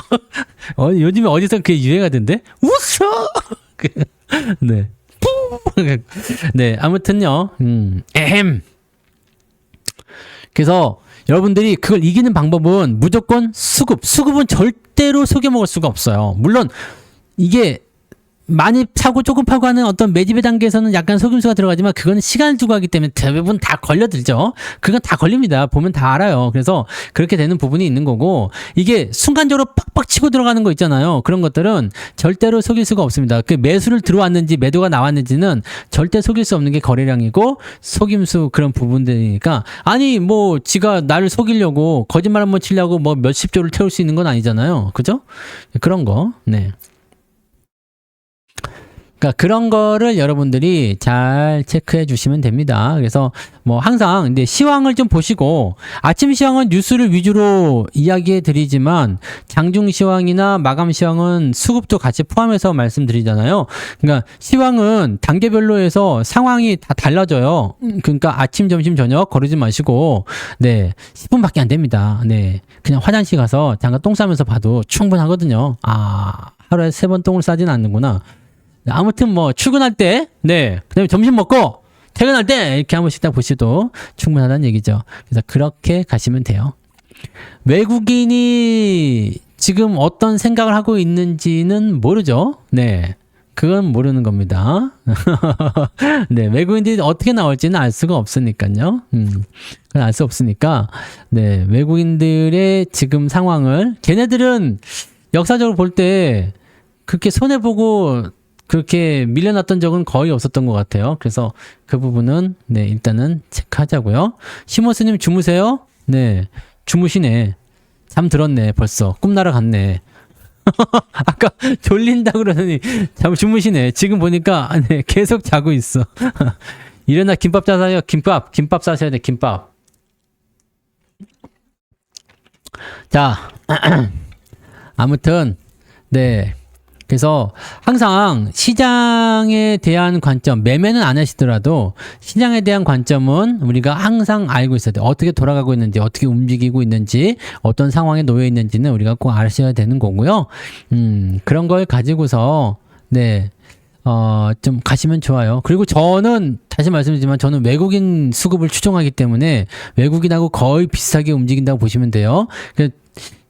Speaker 1: 요즘에 어디서 그게 유행하던데? 웃어? 네. 네, 아무튼요. 에헴. 그래서 여러분들이 그걸 이기는 방법은 무조건 수급. 수급은 절대로 속여 먹을 수가 없어요. 물론 이게 많이 사고 조금 파고 하는 어떤 매집의 단계에서는 약간 속임수가 들어가지만 그건 시간을 두고 하기 때문에 대부분 다 걸려들죠. 그건 다 걸립니다. 보면 다 알아요. 그래서 그렇게 되는 부분이 있는 거고, 이게 순간적으로 빡빡 치고 들어가는 거 있잖아요. 그런 것들은 절대로 속일 수가 없습니다. 그 매수를 들어왔는지 매도가 나왔는지는 절대 속일 수 없는 게 거래량이고 속임수 그런 부분들이니까. 아니 뭐 지가 나를 속이려고 거짓말 한번 치려고 뭐 몇십 조를 태울 수 있는 건 아니잖아요. 그죠? 그런 거. 네. 그러니까 그런 거를 여러분들이 잘 체크해 주시면 됩니다. 그래서 뭐 항상 근데 시황을 좀 보시고, 아침 시황은 뉴스를 위주로 이야기해 드리지만 장중 시황이나 마감 시황은 수급도 같이 포함해서 말씀드리잖아요. 그러니까 시황은 단계별로 해서 상황이 다 달라져요. 그러니까 아침, 점심, 저녁 거르지 마시고, 네, 10분밖에 안 됩니다. 네, 그냥 화장실 가서 잠깐 똥 싸면서 봐도 충분하거든요. 아, 하루에 3번 똥을 싸지는 않는구나. 아무튼 뭐 출근할 때, 네, 그다음에 점심 먹고 퇴근할 때 이렇게 한 번씩 딱 보셔도 충분하다는 얘기죠. 그래서 그렇게 가시면 돼요. 외국인이 지금 어떤 생각을 하고 있는지는 모르죠. 네, 그건 모르는 겁니다. 네, 외국인들이 어떻게 나올지는 알 수가 없으니까요. 그건 알 수 없으니까, 네, 외국인들의 지금 상황을 걔네들은 역사적으로 볼 때 그렇게 손해보고 그렇게 밀려났던 적은 거의 없었던 것 같아요. 그래서 그 부분은 네, 일단은 체크하자고요. 시모스님 주무세요? 네, 주무시네. 잠 들었네. 벌써 꿈 날아갔네. 아까 졸린다 그러더니 잠 주무시네. 지금 보니까 네, 계속 자고 있어. 일어나 김밥 싸세요. 김밥 싸셔야 돼. 김밥. 자, 아무튼 네. 그래서 항상 시장에 대한 관점, 매매는 안 하시더라도 시장에 대한 관점은 우리가 항상 알고 있어야 돼요. 어떻게 돌아가고 있는지, 어떻게 움직이고 있는지, 어떤 상황에 놓여 있는지는 우리가 꼭 아셔야 되는 거고요. 그런 걸 가지고서 네, 좀 가시면 좋아요. 그리고 저는 다시 말씀드리지만 저는 외국인 수급을 추종하기 때문에 외국인하고 거의 비슷하게 움직인다고 보시면 돼요.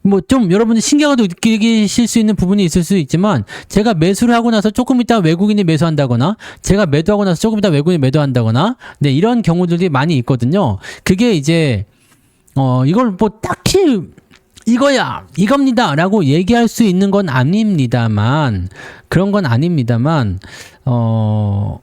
Speaker 1: 뭐 좀 여러분들 신기하게도 느끼실 수 있는 부분이 있을 수 있지만, 제가 매수를 하고 나서 조금 있다 외국인이 매수한다거나, 제가 매도하고 나서 조금 있다 외국인이 매도한다거나, 네, 이런 경우들이 많이 있거든요. 그게 이제 이걸 뭐 딱히 이겁니다 라고 얘기할 수 있는 건 아닙니다만, 그런 건 아닙니다만,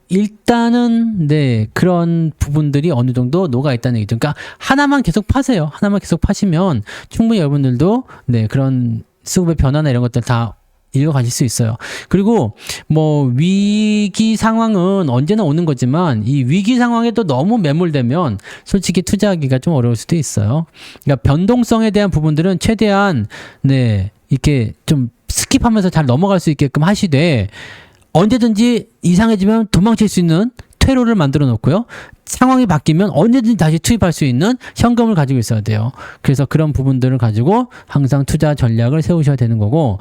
Speaker 1: 일단은 네, 그런 부분들이 어느 정도 녹아 있다는 얘기죠. 그러니까 하나만 계속 파세요. 하나만 계속 파시면 충분히 여러분들도 네, 그런 수급의 변화나 이런 것들 다 읽어가실 수 있어요. 그리고 뭐 위기 상황은 언제나 오는 거지만, 이 위기 상황에 또 너무 매몰되면 솔직히 투자하기가 좀 어려울 수도 있어요. 그러니까 변동성에 대한 부분들은 최대한 네, 이렇게 좀 스킵하면서 잘 넘어갈 수 있게끔 하시되, 언제든지 이상해지면 도망칠 수 있는 퇴로를 만들어 놓고요. 상황이 바뀌면 언제든지 다시 투입할 수 있는 현금을 가지고 있어야 돼요. 그래서 그런 부분들을 가지고 항상 투자 전략을 세우셔야 되는 거고,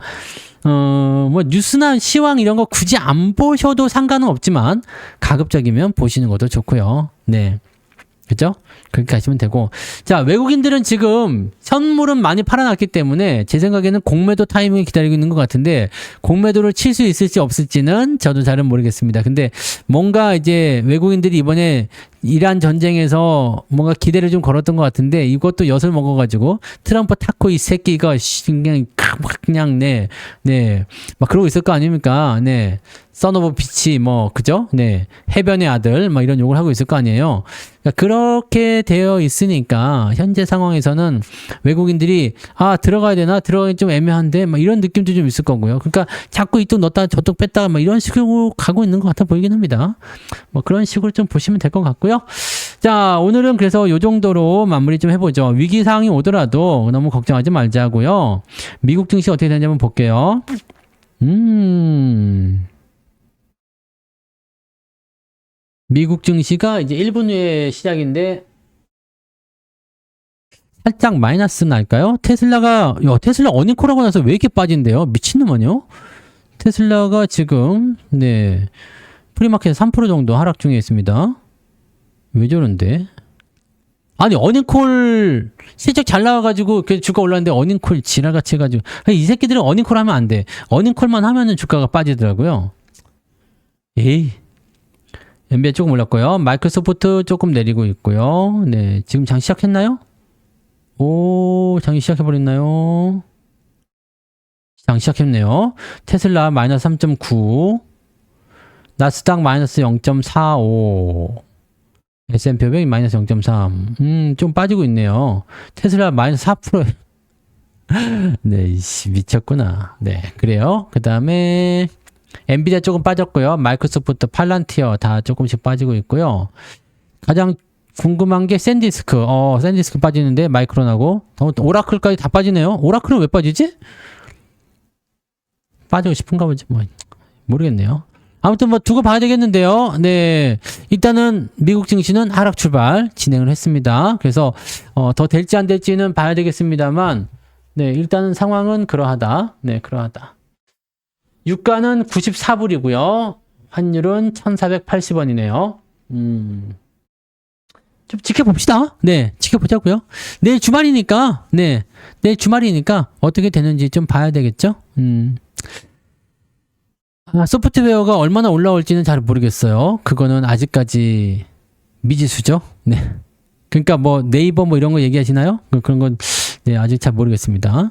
Speaker 1: 뭐 뉴스나 시황 이런 거 굳이 안 보셔도 상관은 없지만 가급적이면 보시는 것도 좋고요. 네, 그죠? 그렇게 가시면 되고, 자, 외국인들은 지금 선물은 많이 팔아놨기 때문에 제 생각에는 공매도 타이밍을 기다리고 있는 것 같은데, 공매도를 칠 수 있을지 없을지는 저도 잘은 모르겠습니다. 근데 뭔가 이제 외국인들이 이번에 이란 전쟁에서 뭔가 기대를 좀 걸었던 것 같은데 이것도 엿을 먹어가지고 트럼프 타코 이 새끼가 그냥 막 그러고 있을 거 아닙니까? 네. 선 오브 비치 뭐 그죠? 네. 해변의 아들 막 이런 욕을 하고 있을 거 아니에요. 그러니까 그렇게 되어 있으니까 현재 상황에서는 외국인들이 들어가야 되나 들어가기 좀 애매한데 막 이런 느낌도 좀 있을 거고요. 그러니까 자꾸 이쪽 넣었다가 저쪽 뺐다가 막 이런 식으로 가고 있는 것 같아 보이긴 합니다. 뭐 그런 식으로 좀 보시면 될 것 같고요. 자, 오늘은 그래서 요 정도로 마무리 좀 해보죠. 위기 상황이 오더라도 너무 걱정하지 말자고요. 미국 증시 어떻게 되는지 한번 볼게요. 미국 증시가 이제 1분 후에 시작인데 살짝 마이너스 날까요? 테슬라 어닝콜하고 나서 왜 이렇게 빠진대요? 미친놈 아니요? 테슬라가 지금 프리마켓 3% 정도 하락 중에 있습니다. 왜 저런데? 아니 어닝콜 실적 잘 나와가지고 주가 올랐는데 어닝콜 지랄같이 해가지고 이 새끼들은 어닝콜 하면 안 돼. 어닝콜만 하면은 주가가 빠지더라고요. 에이. 엔비디아 조금 올랐고요. 마이크로소프트 조금 내리고 있고요. 네, 지금 장 시작했나요? 오, 장이 시작해버렸나요? 장 시작했네요. 테슬라 마이너스 3.9, 나스닥 마이너스 0.45, S&P 500 마이너스 0.3. 좀 빠지고 있네요. 테슬라 마이너스 4%. 네, 미쳤구나. 네, 그래요. 그 다음에 엔비디아 조금 빠졌고요. 마이크로소프트, 팔란티어 다 조금씩 빠지고 있고요. 가장 궁금한 게 샌디스크. 샌디스크 빠지는데 마이크론하고 오라클까지 다 빠지네요. 오라클은 왜 빠지지? 빠지고 싶은가 보지 뭐 모르겠네요. 아무튼 뭐 두고 봐야 되겠는데요. 네, 일단은 미국 증시는 하락 출발 진행을 했습니다. 그래서 더 될지 안 될지는 봐야 되겠습니다만, 네, 일단은 상황은 그러하다. 네, 그러하다. 유가는 94불이고요. 환율은 1,480원이네요. 좀 지켜봅시다. 네, 지켜보자고요. 내일 주말이니까, 내일 주말이니까 어떻게 되는지 좀 봐야 되겠죠? 소프트웨어가 얼마나 올라올지는 잘 모르겠어요. 그거는 아직까지 미지수죠. 네. 그러니까 뭐 네이버 뭐 이런 거 얘기하시나요? 그런 건 아직 잘 모르겠습니다.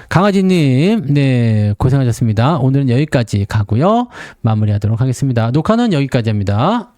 Speaker 1: 강아지님, 고생하셨습니다. 오늘은 여기까지 가고요. 마무리하도록 하겠습니다. 녹화는 여기까지 합니다.